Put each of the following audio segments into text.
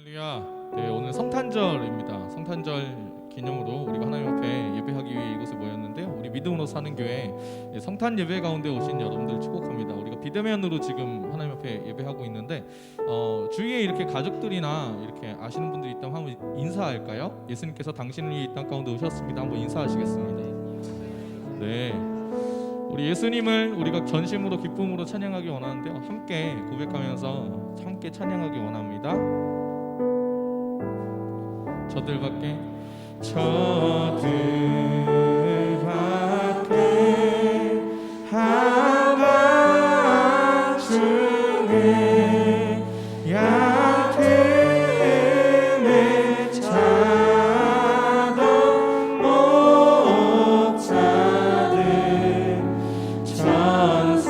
할렐루야. 네, 오늘 성탄절입니다. 성탄절 기념으로 우리가 하나님 앞에 예배하기 위해 이곳에 모였는데요. 우리 믿음으로 사는 교회 성탄 예배 가운데 오신 여러분들 축복합니다. 우리가 비대면으로 지금 하나님 앞에 예배하고 있는데 주위에 이렇게 가족들이나 이렇게 아시는 분들이 있다면 한번 인사할까요? 예수님께서 당신을 위해 이 땅 가운데 오셨습니다. 한번 인사하시겠습니다. 네, 우리 예수님을 우리가 전심으로 기쁨으로 찬양하기 원하는데요. 함께 고백하면서 함께 찬양하기 원합니다. 저들밖에 한밤 중에 양 틈에 자던 목자들 천사들이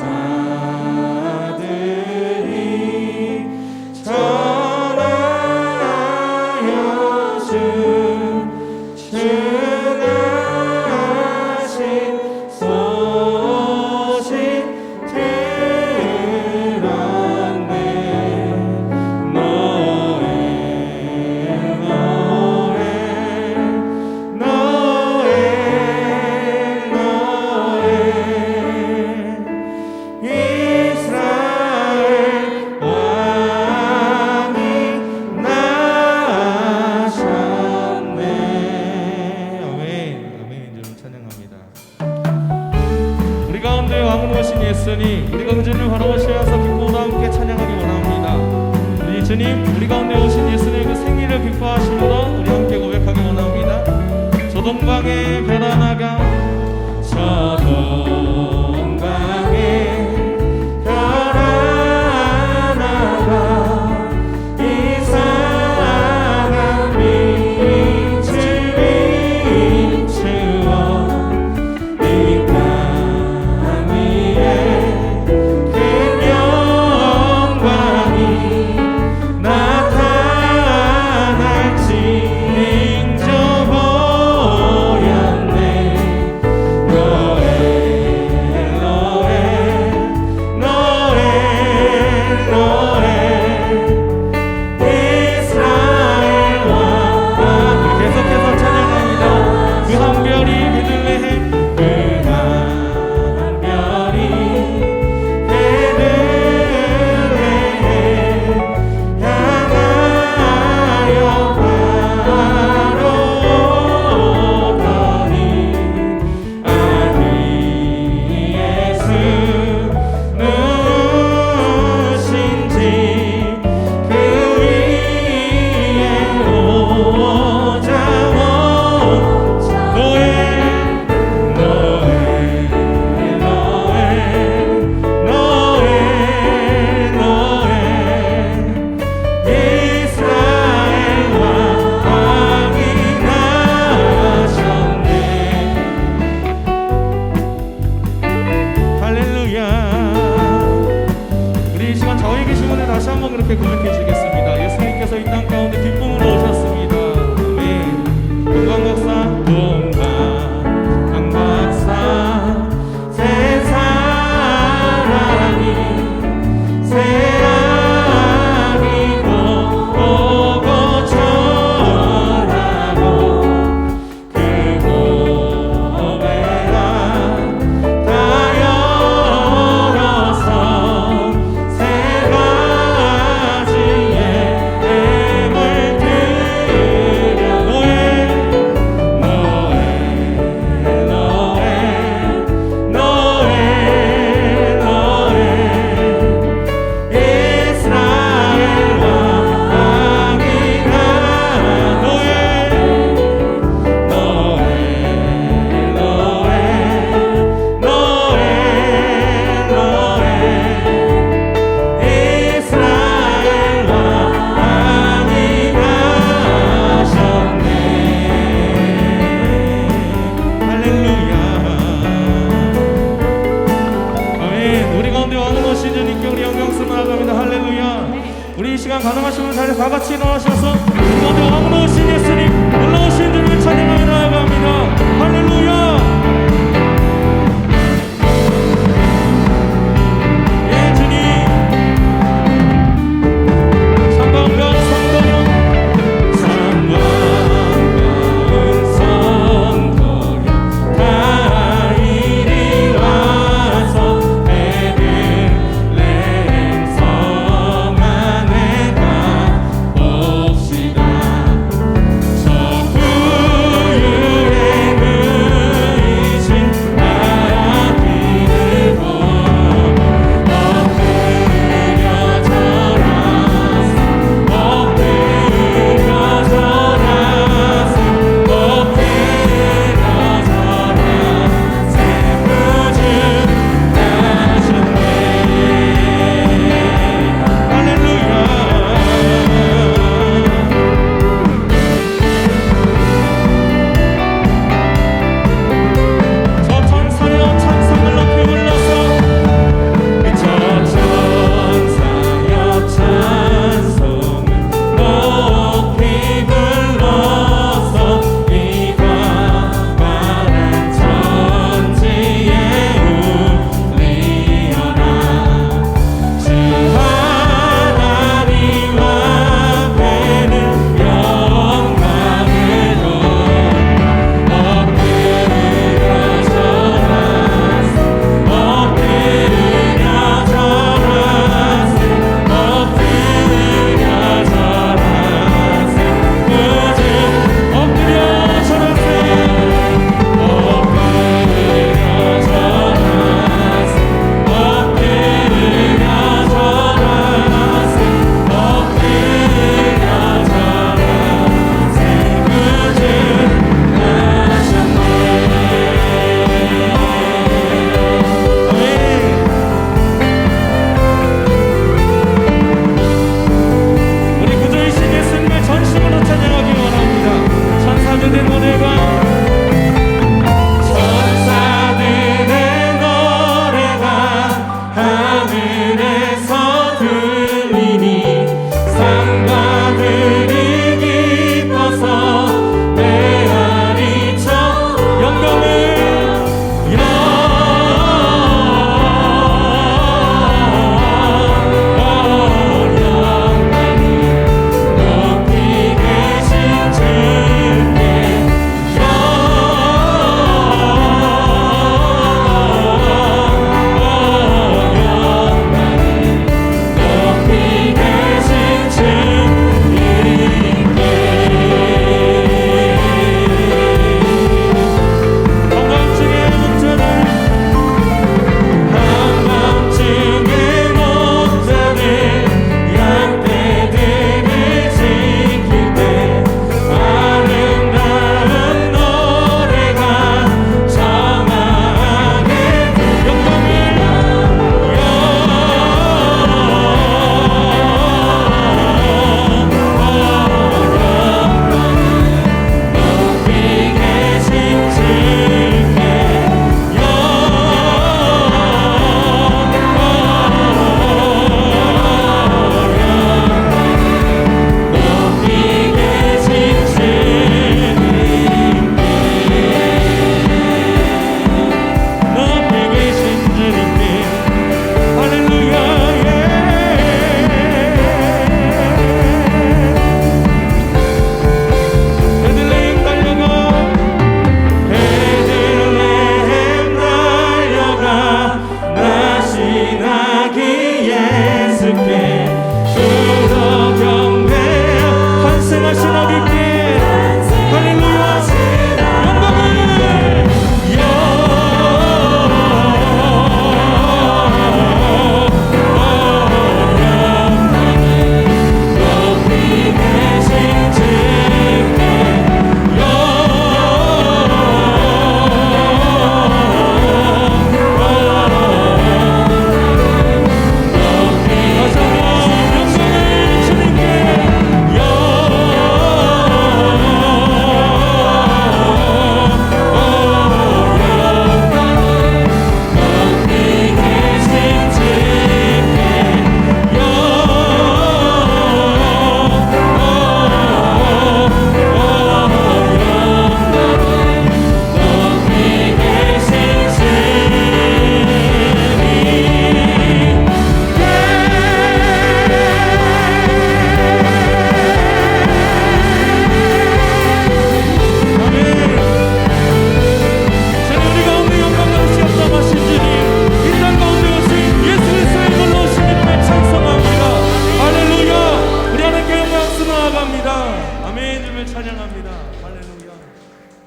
예수님, 우리가 그 주님을 바라보시면서 기쁨으로 함께 찬양하기 원합니다. 우리 주님, 우리 가운데 오신 예수님의 그 생일을 기뻐하심으로 우리 함께 고백하기 원합니다. 저 동방의 별 하나가 저 동방의 별 하나가 이상한 빛을 비추어 이 땅 위에 큰 영광이 나타날지 인정보였네. 노엘 노엘 노엘 노엘 이스라엘 왕. 계속해서 찬양합니다. 그 한 별이 베들레헴, 그 한 별이 베들레헴 향하여 바라오더니 아기 예수 누구신지 그 위에 오자오. 노엘 노엘 노엘 노엘 노엘 이스라엘 왕이 나셨네. 할렐루야. 우리 이 시간 저희 계시문에 다시 한번 그렇게 고백해 주겠습니다. 예수님께서 이 땅 가운데 기쁨으로 오셨습니다. 아멘. 동방 박사, 동방 박사, 세상이 보고 전하고 그 고백아 다 열어서 세 가지의 뱀을 드려. 노엘 노엘 노엘 노엘 노엘 이스라엘 왕이 나. 노엘 노엘 노엘 노엘 노엘 이스라엘 왕이 나셨네. 할렐루야. 아멘. 우리 가운데 왕은 오신 주님께 우리 영광스 나아갑니다. 할렐루야. 우리 이 시간 가능하시면 다 같이 일어나셔서 우리 가운데 왕은 오신 예수님, 올라오신 주님을 찬양하며 나아갑니다. 할렐루야. 예, 주님. 성광경 성도령 찬양합니다. 할렐루야,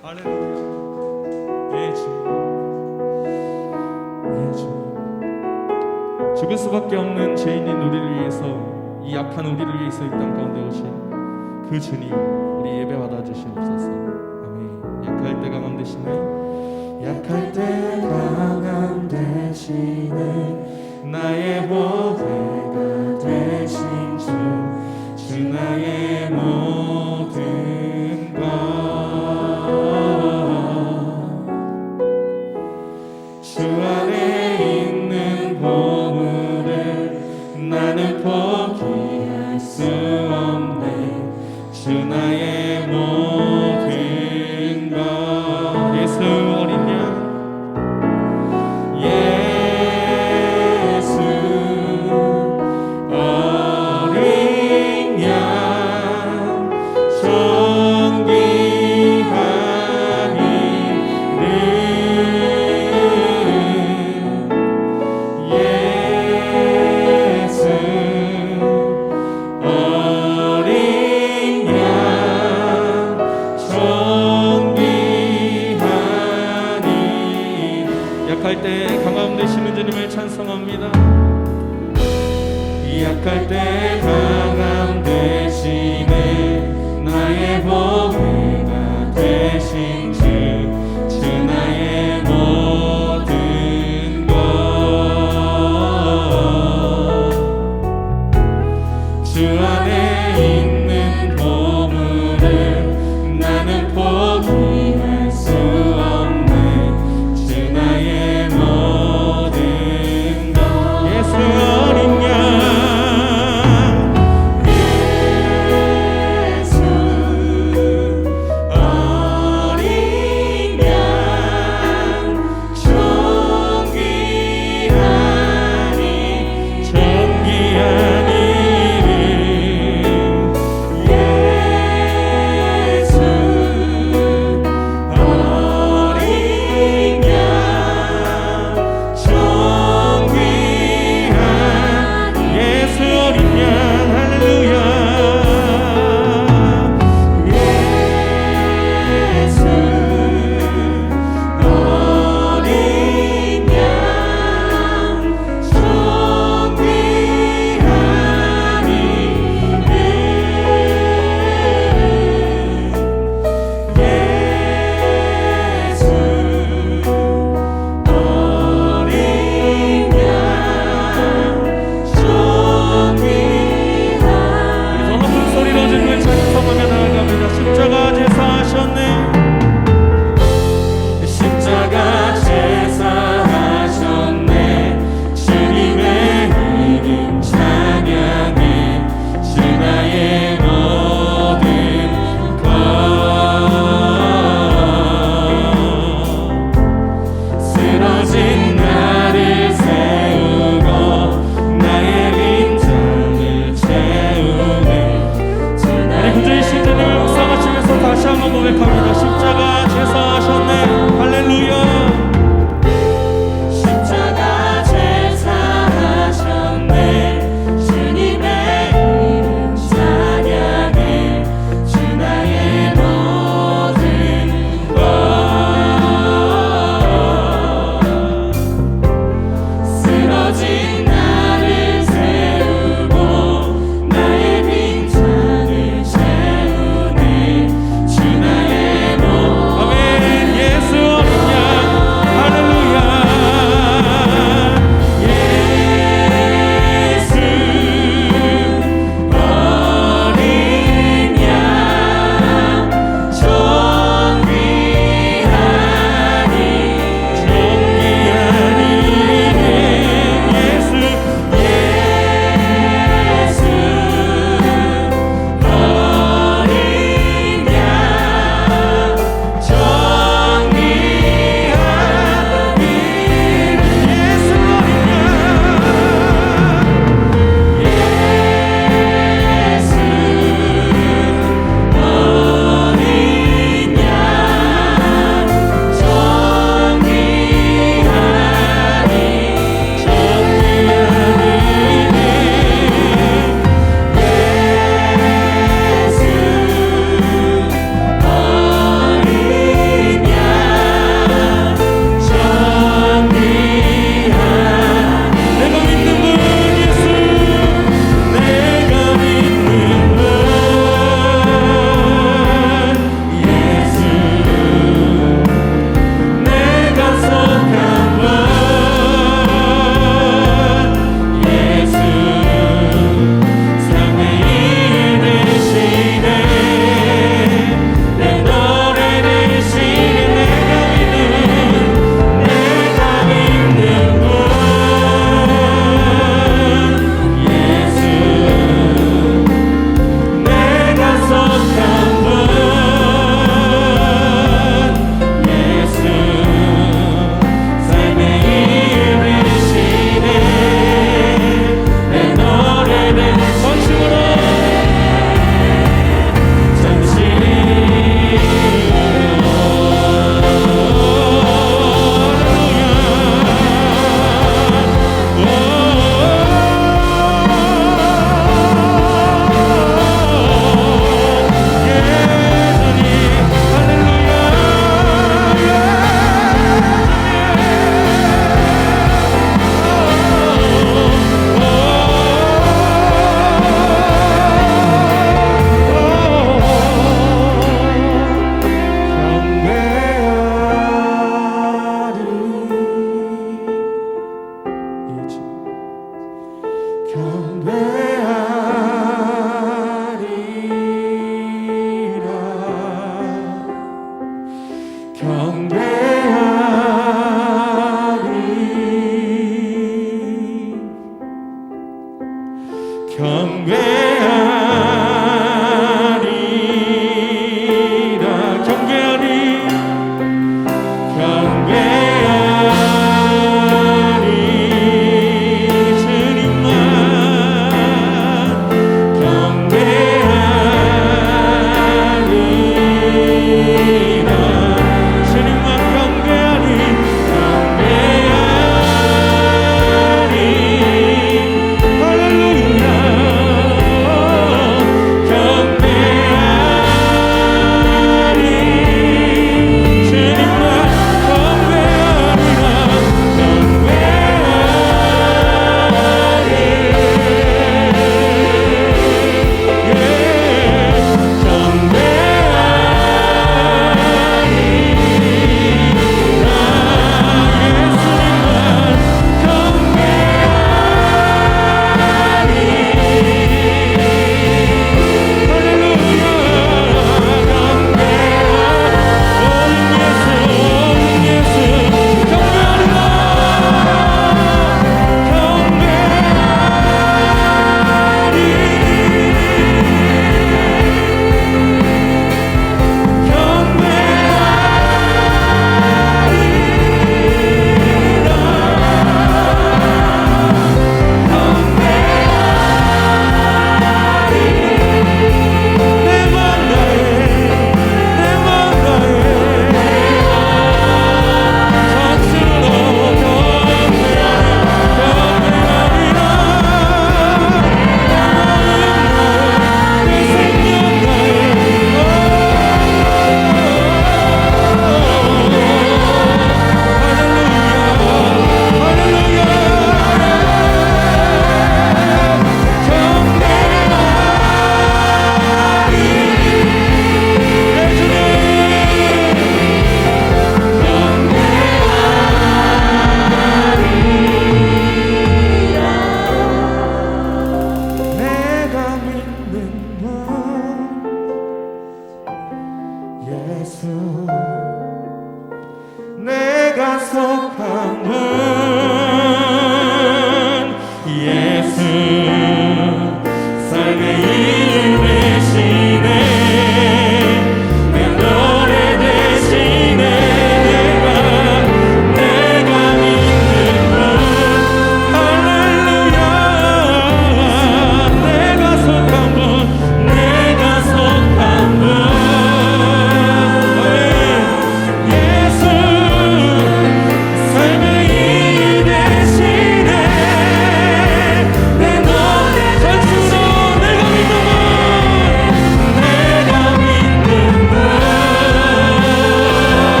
할렐루야. 예 주님, 예 주님. 죽을 수밖에 없는 죄인인 우리를 위해서, 이 약한 우리를 위해서 이 땅 가운데 오신 그 주님, 우리 예배 받아 주시옵소서. 아멘. 약할 때 강함 되시네, 약할 때 강함 되시네, 나의 보배가 되신 주 나의 모든 것. 주 안에 있는 보물을 나는 포기할 수 없네, 주 나의 모든 것. 예수 어린 양, 예수 어린 양, 존귀한 이름, 예수 어린 양, 존귀한 이름. 약할 때 강함 되시는 주님을 찬송합니다. 약할 때 강함 되시네, 나의 보배가 되신 주 나의 모든 것. 주 안에 있는 보물을 나는 포기할 수 없네, 주 나의 모든 것. 예수 어린 양, 나의 빈 잔을 채우네, 주 나의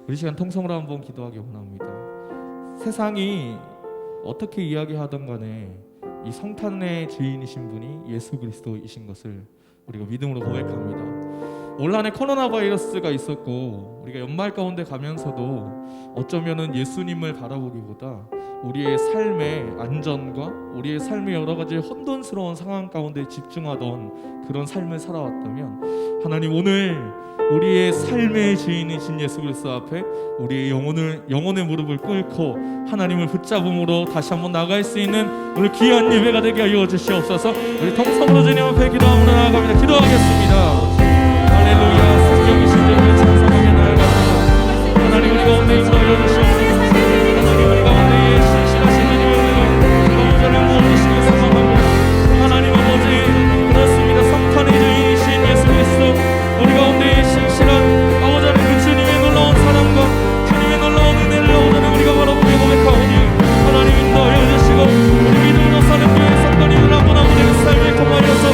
우리 시간 통성으로 한번 기도하기 원합니다. 세상이 어떻게 이야기하던 간에 이 성탄의 주인이신 분이 예수 그리스도이신 것을 우리가 믿음으로 고백합니다. 올 한해 코로나 바이러스가 있었고 우리가 연말 가운데 가면서도 어쩌면은 예수님을 바라보기보다 우리의 삶의 안전과 우리의 삶의 여러 가지 혼돈스러운 상황 가운데 집중하던 그런 삶을 살아왔다면, 하나님 오늘 우리의 삶의 주인이신 예수 그리스도 앞에 우리의 영혼의 무릎을 꿇고 하나님을 붙잡음으로 다시 한번 나갈 수 있는 오늘 귀한 예배가 되게 하여 주시옵소서. 우리 통성으로 주님 앞에 기도하며 나아갑니다. 기도하겠습니다. 할렐루야. 성령이신 주님을 찬송하며 나아갑니다. 하나님 우리 가운데 임하여 주시옵소서. 하나님 우리 가운데에 신실하신 주님을 너무전을 모으시길 소망합니다. 하나님 아버지, 그렇습니다. 성탄의 주인이신 예수 그리스도, 우리 가운데에 신실한 아버지 하나님 그 주님의 놀라운 사랑과 주님의 놀라운 은혜를 오늘 우리가 바라보며 고백하오니 하나님 인도하여 주시고 우리 믿음으로 사는 교회 성도님들 한 분 한 분의 삶을 통하여서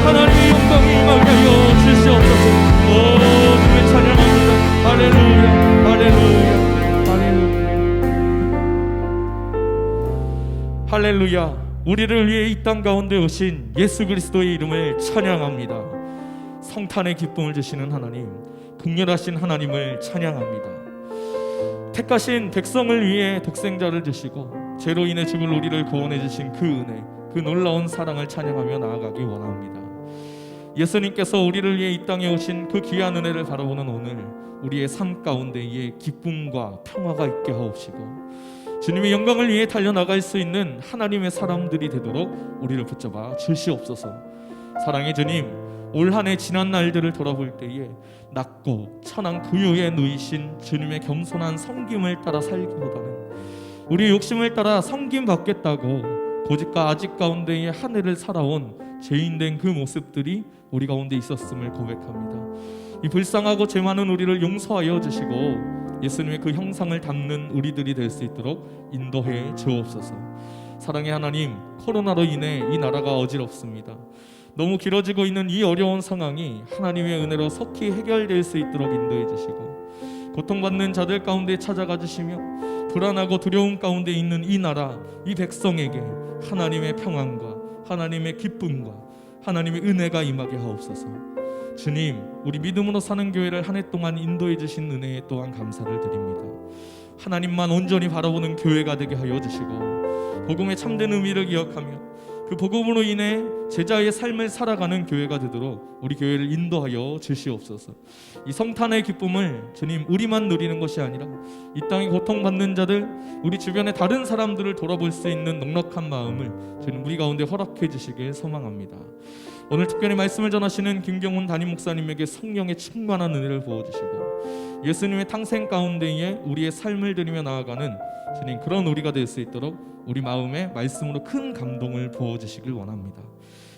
하나님의 영광이 임하게 하여 주시옵소서. 오 주님을 찬양합니다. 할렐루야 할렐루야 할렐루야 할렐루야. 우리를 위해 이 땅 가운데 오신 예수 그리스도의 이름을 찬양합니다. 성탄의 기쁨을 주시는 하나님, 긍휼하신 하나님을 찬양합니다. 택하신 백성을 위해 독생자를 주시고 죄로 인해 죽을 우리를 구원해 주신 그 은혜, 그 놀라운 사랑을 찬양하며 나아가기 원합니다. 예수님께서 우리를 위해 이 땅에 오신 그 귀한 은혜를 바라보는 오늘, 우리의 삶 가운데에 기쁨과 평화가 있게 하옵시고 주님의 영광을 위해 달려나갈 수 있는 하나님의 사람들이 되도록 우리를 붙잡아 주시옵소서. 사랑의 주님, 올 한해 지난 날들을 돌아볼 때에 낮고 천한 구유에 누이신 주님의 겸손한 섬김을 따라 살기보다는 우리의 욕심을 따라 섬김 받겠다고 고집과 아집 가운데에 한 해를 살아온 죄인된 그 모습들이 우리 가운데 있었음을 고백합니다. 이 불쌍하고 죄 많은 우리를 용서하여 주시고 예수님의 그 형상을 닮는 우리들이 될 수 있도록 인도해 주옵소서. 사랑의 하나님, 코로나로 인해 이 나라가 어지럽습니다. 너무 길어지고 있는 이 어려운 상황이 하나님의 은혜로 속히 해결될 수 있도록 인도해 주시고 고통받는 자들 가운데 찾아가 주시며 불안하고 두려움 가운데 있는 이 나라, 이 백성에게 하나님의 평안과 하나님의 기쁨과 하나님의 은혜가 임하게 하옵소서. 주님, 우리 믿음으로 사는 교회를 한 해 동안 인도해 주신 은혜에 또한 감사를 드립니다. 하나님만 온전히 바라보는 교회가 되게 하여 주시고 복음의 참된 의미를 기억하며 그 복음으로 인해 제자의 삶을 살아가는 교회가 되도록 우리 교회를 인도하여 주시옵소서. 이 성탄의 기쁨을 주님 우리만 누리는 것이 아니라 이 땅에 고통받는 자들, 우리 주변의 다른 사람들을 돌아볼 수 있는 넉넉한 마음을 주님 우리 가운데 허락해 주시길 소망합니다. 오늘 특별히 말씀을 전하시는 김경훈 담임 목사님에게 성령의 충만한 은혜를 부어주시고 예수님의 탕생 가운데에 우리의 삶을 드리며 나아가는 주님 그런 우리가 될 수 있도록 우리 마음에 말씀으로 큰 감동을 부어주시길 원합니다.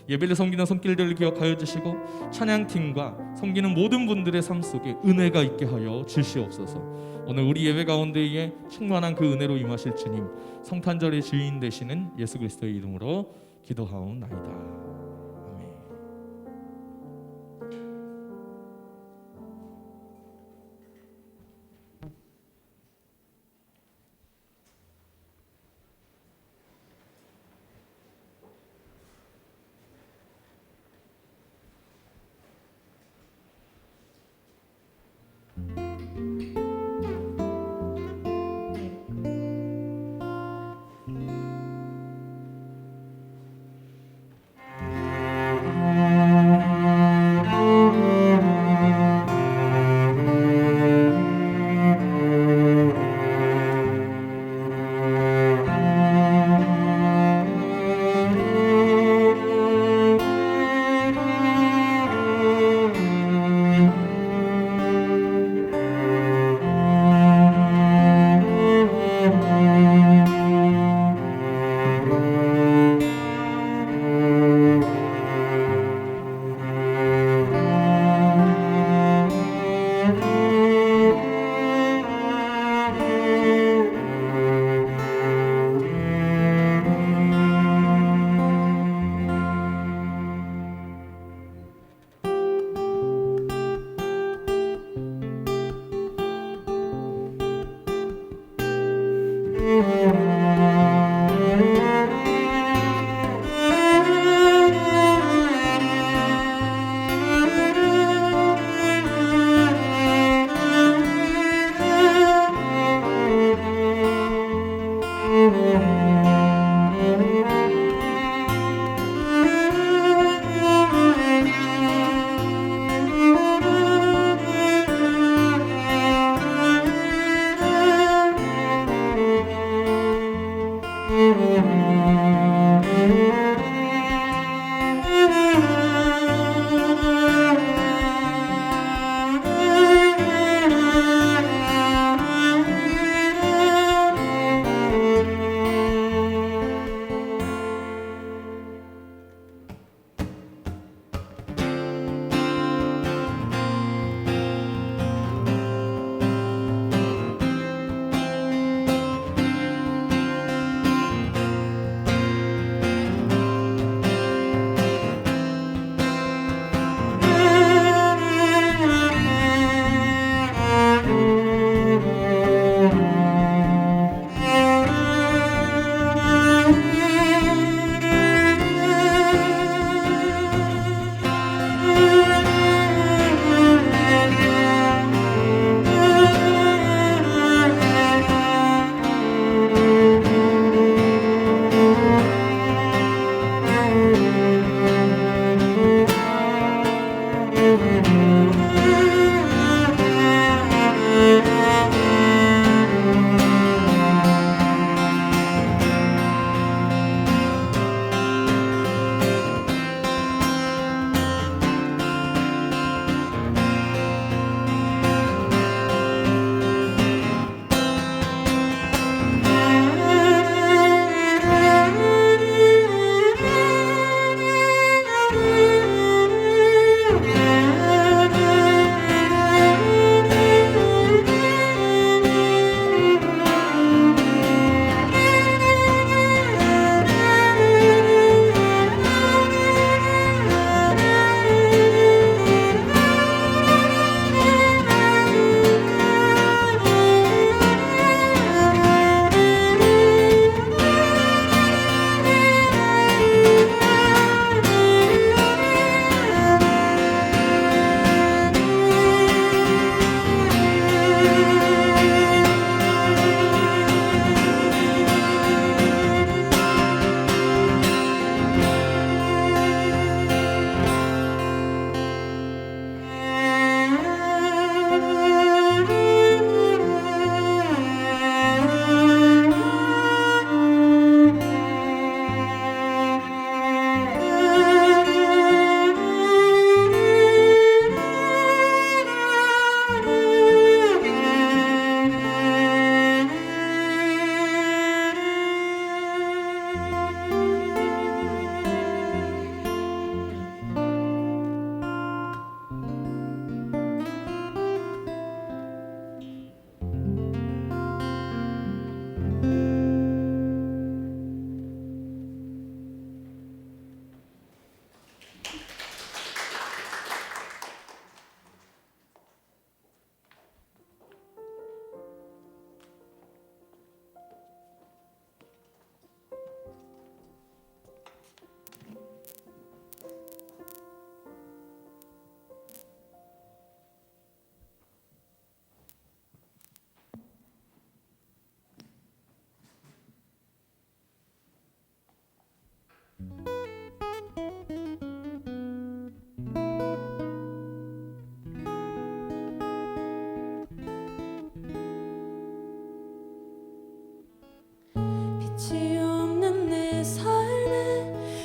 예배를 섬기는 손길들을 기억하여 주시고 찬양팀과 섬기는 모든 분들의 삶 속에 은혜가 있게 하여 주시옵소서. 오늘 우리 예배 가운데에 충만한 그 은혜로 임하실 주님, 성탄절의 주인 되시는 예수 그리스도의 이름으로 기도하옵나이다.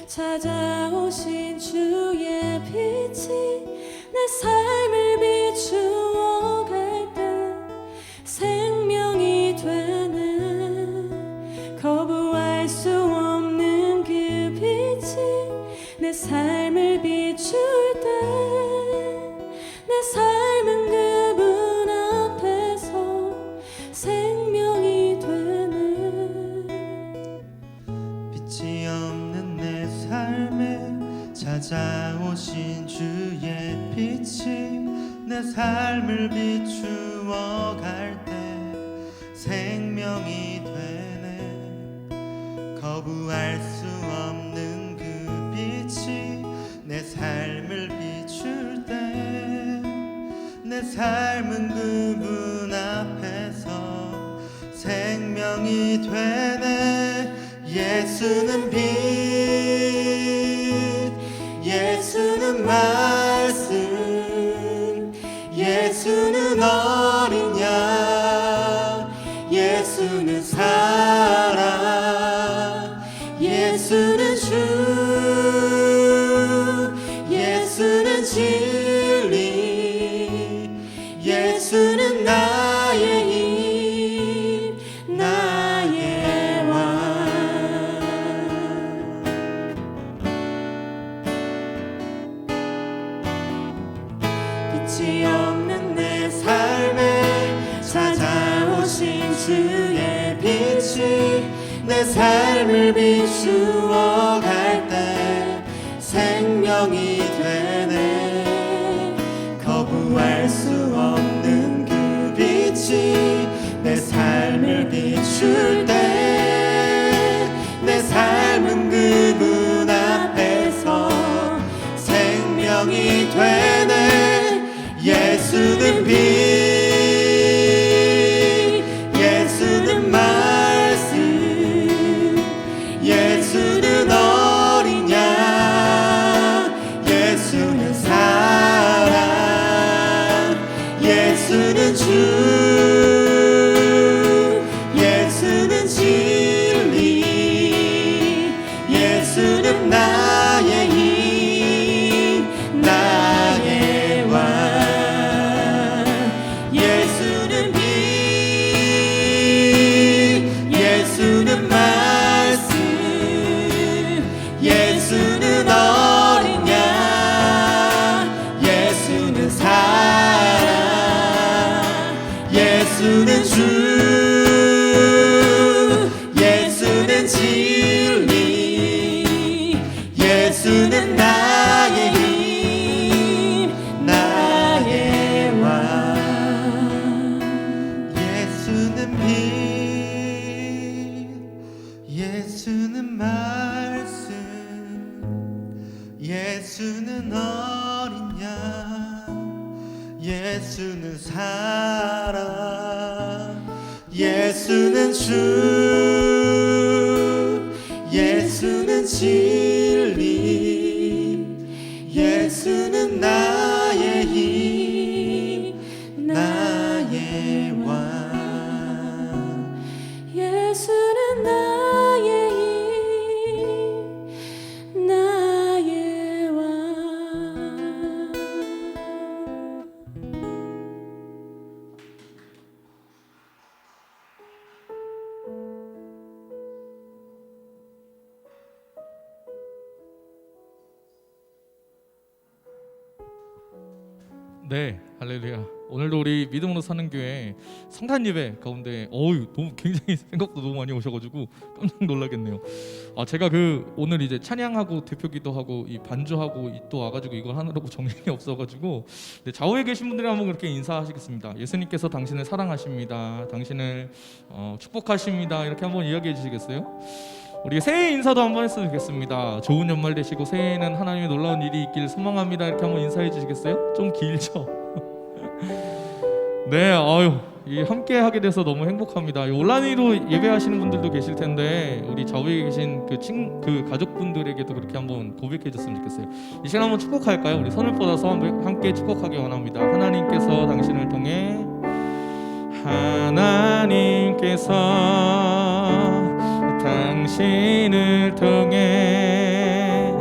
찾아오신 주의 빛이 내 삶을 비추어 갈 때 생명이 되는 거부할 수 없는 그 빛이 내 삶을 비출 때 내 삶은 그분 앞에서 생명이 되는 빛이 없는 내 삶에 찾아오신 주의 빛이 내 삶을 비추어 갈 때 생명이 되는 거부할 수 없는 그 빛이 내 삶을 비출 때 내 삶은 그분 앞에서 생명이 되네. 예수는 빛, 예수는 말씀, 예수는 어린 양, 예수는 사랑, 예수는 주, 예수는 진리, 예수는 나의 힘, 나의 왕. 빛이 없는 내 삶에 찾아오신 주의 빛이 내 삶을 비추어 갈 때 생명이 되네. 거부할 수 없는 그 빛이 내 삶을 비출 때 내 삶은 그분 앞에서 생명이 되네. 예수는 빛, 예수는 말씀, 예수는 어린 양, 예수는 사랑, 예수는 주, 예수는 진리, 예수는 나의 힘, 나의 왕. 예수는 빛, 예수는 말씀, 예수는 어린 양, 예수는 사랑, 예수는 주, 예수는 진리, 예수는 나의 힘, 나의 왕. 예수는 빛, 예수는 말씀, 예수는 어린 양, 예수는 사랑, 예수는 주, 예수는 진리, 예수는 나의 힘, 나의 왕. 예수는 나의 힘, 나의 왕. 네, 할렐루야. 오늘도 우리 믿음으로 사는 교회 성탄 예배 가운데 너무 굉장히 생각도 너무 많이 오셔가지고 깜짝 놀라겠네요. 제가 오늘 이제 찬양하고 대표기도 하고 이 반주하고 또 와가지고 이걸 하느라고 정신이 없어가지고 좌우에 계신 분들이 한번 그렇게 인사하시겠습니다. 예수님께서 당신을 사랑하십니다. 당신을 축복하십니다. 이렇게 한번 이야기해 주시겠어요? 우리 새해 인사도 한번 했으면 좋겠습니다. 좋은 연말 되시고 새해에는 하나님의 놀라운 일이 있길 소망합니다. 이렇게 한번 인사해 주시겠어요? 좀 길죠? 네, 이 함께 하게 돼서 너무 행복합니다. 온라인으로 예배하시는 분들도 계실 텐데 우리 좌우에 계신 그 가족분들에게도 그렇게 한번 고백해 줬으면 좋겠어요. 이 시간 한번 축복할까요? 우리 손을 뻗어서 함께 축복하기 원합니다. 하나님께서 당신을 통해 당신을 통해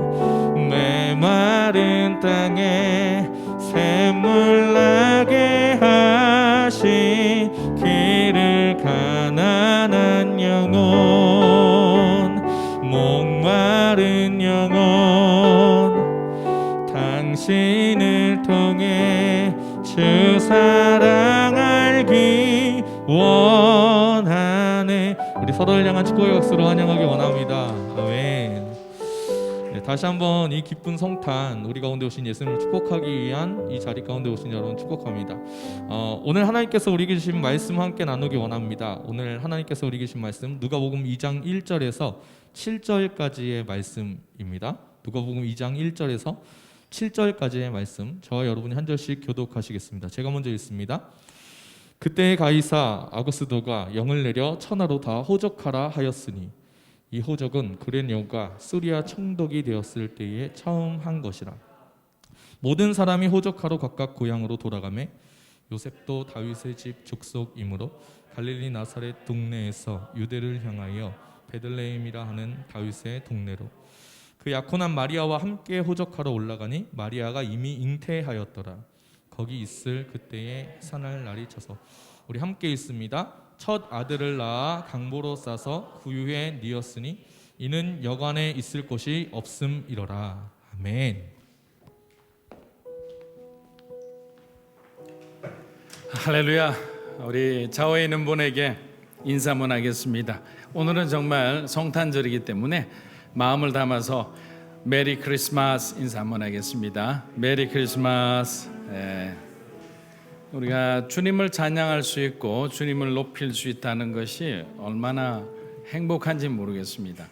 메마른 땅에 샘물 나게 하시기를 가난한 영혼 목마른 영혼 당신을 통해 주 사랑 알기 원하네. 우리 서로를 향한 축복의 박수로 환영하기 원합니다. 아멘. 네, 다시 한번 이 기쁜 성탄, 우리 가운데 오신 예수님을 축복하기 위한 이 자리 가운데 오신 여러분 축복합니다. 오늘 하나님께서 우리에게 주신 말씀 함께 나누기 원합니다. 오늘 하나님께서 우리에게 주신 말씀 누가복음 2장 1절에서 7절까지의 말씀입니다. 누가복음 2장 1절에서 7절까지의 말씀, 저와 여러분이 한 절씩 교독하시겠습니다. 제가 먼저 읽습니다. 그때 가이사 아구스도가 영을 내려 천하로 다 호적하라 하였으니 이 호적은 구레네오가 수리아 총독이 되었을 때에 처음 한 것이라. 모든 사람이 호적하러 각각 고향으로 돌아가매 요셉도 다윗의 집 족속이므로 갈릴리 나사렛 동네에서 유대를 향하여 베들레헴이라 하는 다윗의 동네로 그 약혼한 마리아와 함께 호적하러 올라가니 마리아가 이미 잉태하였더라. 거기 있을 그때에 산할 날이 쳐서 우리 함께 읽습니다. 첫 아들을 낳아 강보로 싸서 구유에 뉘었으니 이는 여관에 있을 곳이 없음이로라. 아멘. 할렐루야. 우리 좌우에 있는 분에게 인사문 하겠습니다. 오늘은 정말 성탄절이기 때문에 마음을 담아서 메리 크리스마스 인사 한번 하겠습니다. 메리 크리스마스. 우리가 주님을 찬양할 수 있고 주님을 높일 수 있다는 것이 얼마나 행복한지 모르겠습니다.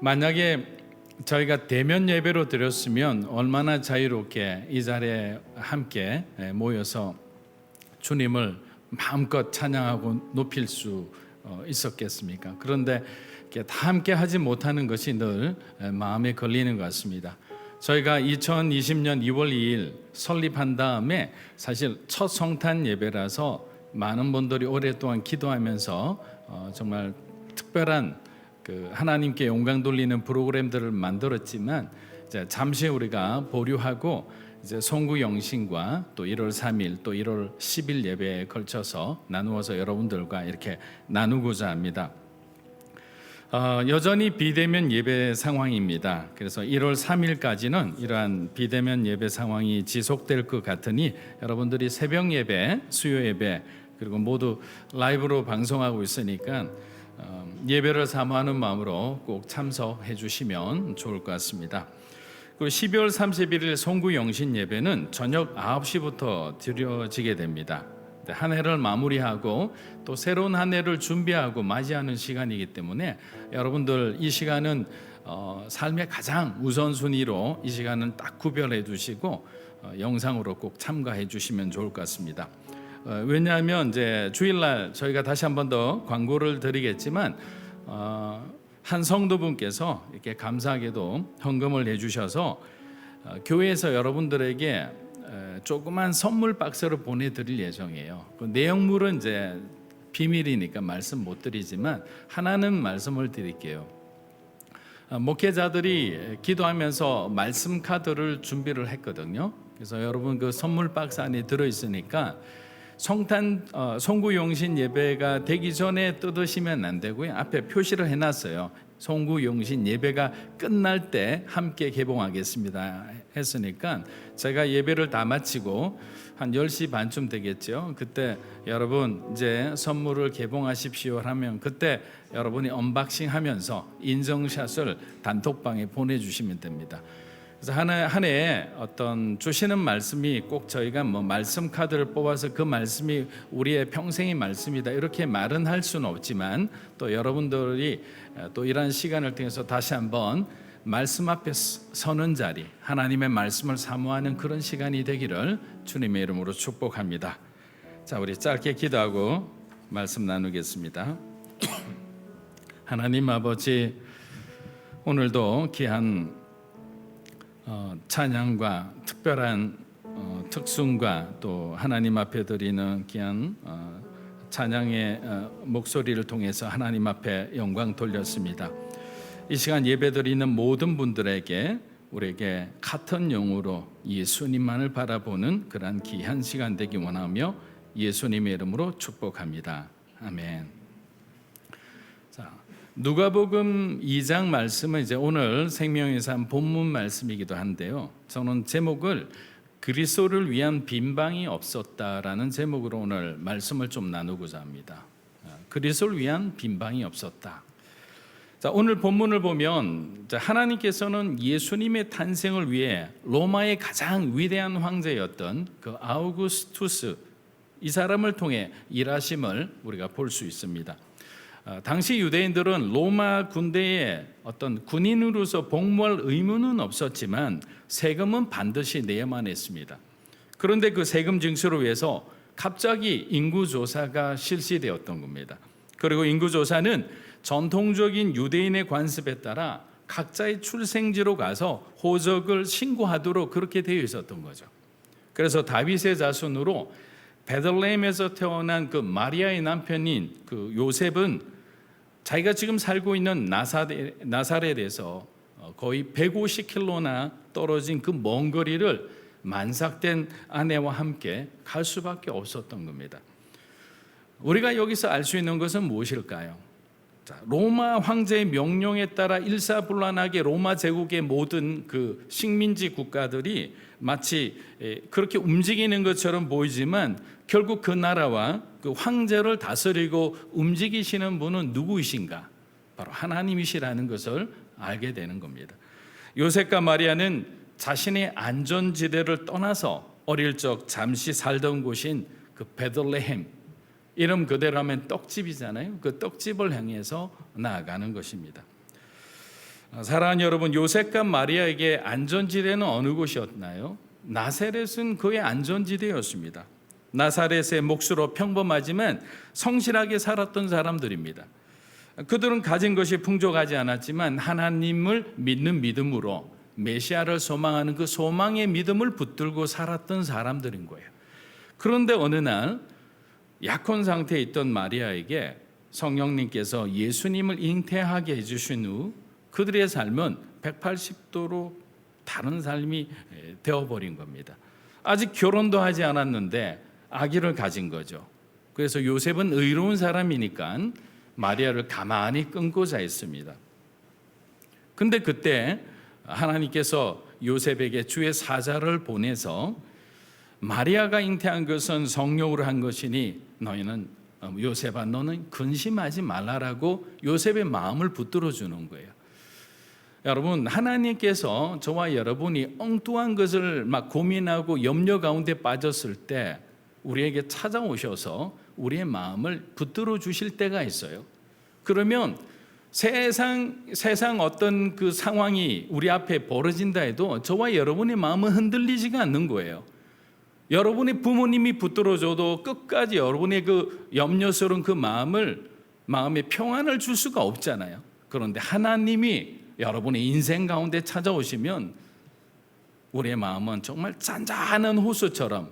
만약에 저희가 대면 예배로 드렸으면 얼마나 자유롭게 이 자리에 함께 모여서 주님을 마음껏 찬양하고 높일 수 있었겠습니까? 그런데 다 함께 하지 못하는 것이 늘 마음에 걸리는 것 같습니다. 저희가 2020년 2월 2일 설립한 다음에 사실 첫 성탄 예배라서 많은 분들이 오랫동안 기도하면서 정말 특별한 그 하나님께 영광 돌리는 프로그램들을 만들었지만 이제 잠시 우리가 보류하고 이제 송구 영신과 또 1월 3일 또 1월 10일 예배에 걸쳐서 나누어서 여러분들과 이렇게 나누고자 합니다. 여전히 비대면 예배 상황입니다. 그래서 1월 3일까지는 이러한 비대면 예배 상황이 지속될 것 같으니 여러분들이 새벽 예배, 수요 예배 그리고 모두 라이브로 방송하고 있으니까 예배를 사모하는 마음으로 꼭 참석해 주시면 좋을 것 같습니다. 그리고 12월 31일 송구 영신 예배는 저녁 9시부터 드려지게 됩니다. 한 해를 마무리하고 또 새로운 한 해를 준비하고 맞이하는 시간이기 때문에 여러분들 이 시간은 삶의 가장 우선순위로 이 시간은 딱 구별해 두시고 영상으로 꼭 참가해 주시면 좋을 것 같습니다. 왜냐하면 이제 주일날 저희가 다시 한 번 더 광고를 드리겠지만 한 성도분께서 이렇게 감사하게도 헌금을 해주셔서 교회에서 여러분들에게 조그만 선물 박스를 보내드릴 예정이에요. 그 내용물은 이제 비밀이니까 말씀 못 드리지만 하나는 말씀을 드릴게요. 목회자들이 기도하면서 말씀 카드를 준비를 했거든요. 그래서 여러분 그 선물 박스 안에 들어 있으니까 성탄 송구 영신 예배가 되기 전에 뜯으시면 안 되고요. 앞에 표시를 해놨어요. 송구 영신 예배가 끝날 때 함께 개봉하겠습니다 했으니까 제가 예배를 다 마치고 한 10시 반쯤 되겠죠. 그때 여러분 이제 선물을 개봉하십시오 하면 그때 여러분이 언박싱 하면서 인증샷을 단톡방에 보내주시면 됩니다. 그래서 한 해에 어떤 주시는 말씀이 꼭 저희가 뭐 말씀 카드를 뽑아서 그 말씀이 우리의 평생의 말씀이다 이렇게 말은 할 수는 없지만 또 여러분들이 또 이런 시간을 통해서 다시 한번 말씀 앞에 서는 자리, 하나님의 말씀을 사모하는 그런 시간이 되기를 주님의 이름으로 축복합니다. 자, 우리 짧게 기도하고 말씀 나누겠습니다. 하나님 아버지, 오늘도 귀한 찬양과 특별한 특순과 또 하나님 앞에 드리는 귀한 찬양의 목소리를 통해서 하나님 앞에 영광 돌렸습니다. 이 시간 예배드리는 모든 분들에게 우리에게 같은 영으로 예수님만을 바라보는 그러한 귀한 시간 되기 원하며 예수님의 이름으로 축복합니다. 아멘. 자, 누가복음 2장 말씀은 이제 오늘 생명의 삶 본문 말씀이기도 한데요. 저는 제목을 그리스도를 위한 빈방이 없었다라는 제목으로 오늘 말씀을 좀 나누고자 합니다. 그리스도를 위한 빈방이 없었다. 자, 오늘 본문을 보면 하나님께서는 예수님의 탄생을 위해 로마의 가장 위대한 황제였던 그 아우구스투스 이 사람을 통해 일하심을 우리가 볼 수 있습니다. 당시 유대인들은 로마 군대에 어떤 군인으로서 복무할 의무는 없었지만 세금은 반드시 내야만 했습니다. 그런데 그 세금 징수를 위해서 갑자기 인구조사가 실시되었던 겁니다. 그리고 인구조사는 전통적인 유대인의 관습에 따라 각자의 출생지로 가서 호적을 신고하도록 그렇게 되어 있었던 거죠. 그래서 다윗의 자손으로 베들레헴에서 태어난 그 마리아의 남편인 그 요셉은 자기가 지금 살고 있는 나사렛에서 거의 150km나 떨어진 그 먼 거리를 만삭된 아내와 함께 갈 수밖에 없었던 겁니다. 우리가 여기서 알 수 있는 것은 무엇일까요? 자, 로마 황제의 명령에 따라 일사불란하게 로마 제국의 모든 그 식민지 국가들이 마치 그렇게 움직이는 것처럼 보이지만 결국 그 나라와 그 황제를 다스리고 움직이시는 분은 누구이신가? 바로 하나님이시라는 것을 알게 되는 겁니다. 요셉과 마리아는 자신의 안전지대를 떠나서 어릴 적 잠시 살던 곳인 그 베들레헴, 이름 그대로 하면 떡집이잖아요. 그 떡집을 향해서 나아가는 것입니다. 사랑하는 여러분, 요셉과 마리아에게 안전지대는 어느 곳이었나요? 나사렛은 그의 안전지대였습니다. 나사렛의 몫으로 평범하지만 성실하게 살았던 사람들입니다. 그들은 가진 것이 풍족하지 않았지만 하나님을 믿는 믿음으로 메시아를 소망하는 그 소망의 믿음을 붙들고 살았던 사람들인 거예요. 그런데 어느 날 약혼 상태에 있던 마리아에게 성령님께서 예수님을 잉태하게 해주신 후 그들의 삶은 180도로 다른 삶이 되어버린 겁니다. 아직 결혼도 하지 않았는데 아기를 가진 거죠. 그래서 요셉은 의로운 사람이니까 마리아를 가만히 끊고자 했습니다. 근데 그때 하나님께서 요셉에게 주의 사자를 보내서 마리아가 잉태한 것은 성령으로 한 것이니 너희는 요셉아 너는 근심하지 말라라고 요셉의 마음을 붙들어 주는 거예요. 여러분, 하나님께서 저와 여러분이 엉뚱한 것을 막 고민하고 염려 가운데 빠졌을 때 우리에게 찾아오셔서 우리의 마음을 붙들어 주실 때가 있어요. 그러면 세상 어떤 그 상황이 우리 앞에 벌어진다 해도 저와 여러분의 마음은 흔들리지가 않는 거예요. 여러분의 부모님이 붙들어줘도 끝까지 여러분의 그 염려스러운 그 마음에 평안을 줄 수가 없잖아요. 그런데 하나님이 여러분의 인생 가운데 찾아오시면 우리의 마음은 정말 잔잔한 호수처럼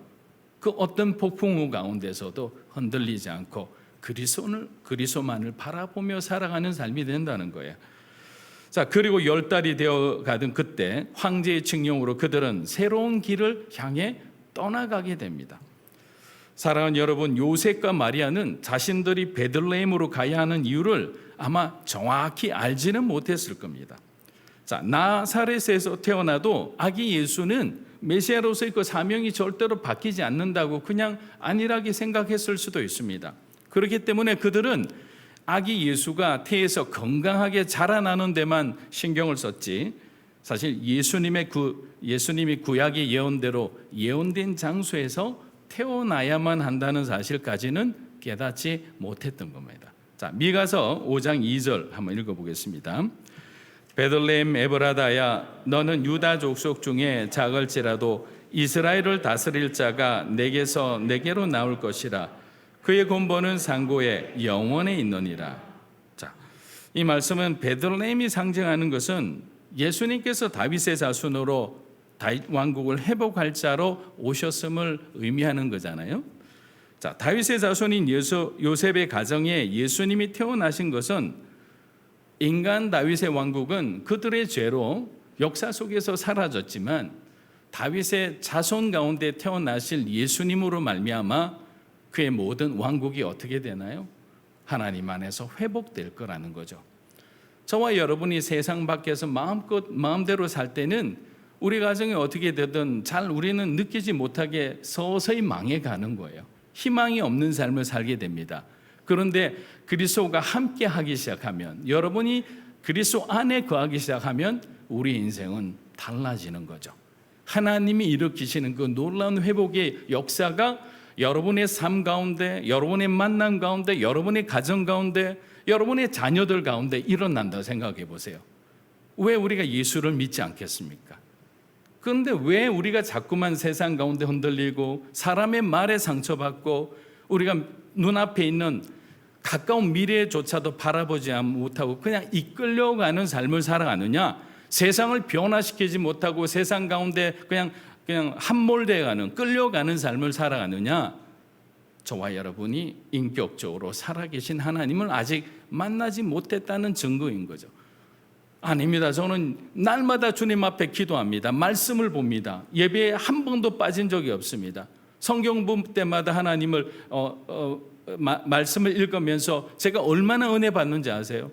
그 어떤 폭풍우 가운데서도 흔들리지 않고 그리스도만을 바라보며 살아가는 삶이 된다는 거예요. 자, 그리고 10달이 되어 가던 그때 황제의 칙령으로 그들은 새로운 길을 향해 떠나가게 됩니다. 사랑하는 여러분, 요셉과 마리아는 자신들이 베들레헴으로 가야 하는 이유를 아마 정확히 알지는 못했을 겁니다. 자, 나사렛에서 태어나도 아기 예수는 메시아로서의 그 사명이 절대로 바뀌지 않는다고 그냥 안일하게 생각했을 수도 있습니다. 그렇기 때문에 그들은 아기 예수가 태에서 건강하게 자라나는 데만 신경을 썼지 사실 예수님이 구약의 예언대로 예언된 장소에서 태어나야만 한다는 사실까지는 깨닫지 못했던 겁니다. 자, 미가서 5장 2절 한번 읽어보겠습니다. 베들레헴 에브라다야 너는 유다 족속 중에 작을지라도 이스라엘을 다스릴 자가 내게서 내게로 나올 것이라 그의 근본은 상고에 영원에 있느니라. 자, 이 말씀은 베들레헴이 상징하는 것은 예수님께서 다윗의 자손으로 다윗 왕국을 회복할 자로 오셨음을 의미하는 거잖아요. 자, 다윗의 자손인 요셉의 가정에 예수님이 태어나신 것은 인간 다윗의 왕국은 그들의 죄로 역사 속에서 사라졌지만 다윗의 자손 가운데 태어나실 예수님으로 말미암아 그의 모든 왕국이 어떻게 되나요? 하나님 안에서 회복될 거라는 거죠. 저와 여러분이 세상 밖에서 마음대로 살 때는 우리 가정이 어떻게 되든 잘 우리는 느끼지 못하게 서서히 망해가는 거예요. 희망이 없는 삶을 살게 됩니다. 그런데 그리스도가 함께 하기 시작하면 여러분이 그리스도 안에 거하기 시작하면 우리 인생은 달라지는 거죠. 하나님이 일으키시는 그 놀라운 회복의 역사가 여러분의 삶 가운데, 여러분의 만남 가운데, 여러분의 가정 가운데, 여러분의 자녀들 가운데 일어난다고 생각해 보세요. 왜 우리가 예수를 믿지 않겠습니까? 그런데 왜 우리가 자꾸만 세상 가운데 흔들리고 사람의 말에 상처받고 우리가 눈앞에 있는 가까운 미래조차도 바라보지 못하고 그냥 이끌려가는 삶을 살아가느냐? 세상을 변화시키지 못하고 세상 가운데 그냥 함몰되어가는, 끌려가는 삶을 살아가느냐? 저와 여러분이 인격적으로 살아계신 하나님을 아직 만나지 못했다는 증거인 거죠. 아닙니다. 저는 날마다 주님 앞에 기도합니다. 말씀을 봅니다. 예배에 한 번도 빠진 적이 없습니다. 성경 볼 때마다 하나님을 말씀을 읽으면서 제가 얼마나 은혜 받는지 아세요?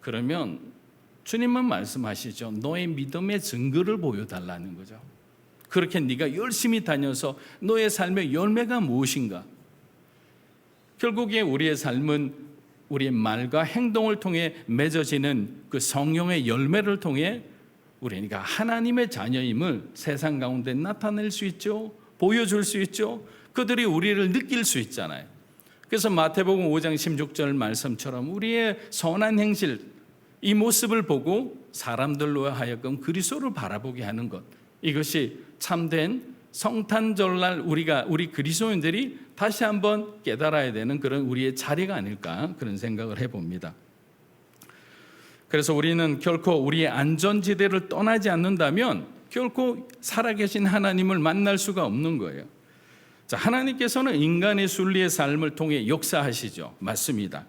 그러면 주님은 말씀하시죠. 너의 믿음의 증거를 보여달라는 거죠. 그렇게 네가 열심히 다녀서 너의 삶의 열매가 무엇인가? 결국에 우리의 삶은 우리의 말과 행동을 통해 맺어지는 그 성령의 열매를 통해 우리가 하나님의 자녀임을 세상 가운데 나타낼 수 있죠. 보여줄 수 있죠. 그들이 우리를 느낄 수 있잖아요. 그래서 마태복음 5장 16절 말씀처럼 우리의 선한 행실, 이 모습을 보고 사람들로 하여금 그리스도를 바라보게 하는 것, 이것이 참된 성탄절날 우리 그리스도인들이 다시 한번 깨달아야 되는 그런 우리의 자리가 아닐까, 그런 생각을 해봅니다. 그래서 우리는 결코 우리의 안전지대를 떠나지 않는다면 결코 살아계신 하나님을 만날 수가 없는 거예요. 자, 하나님께서는 인간의 순리의 삶을 통해 역사하시죠. 맞습니다.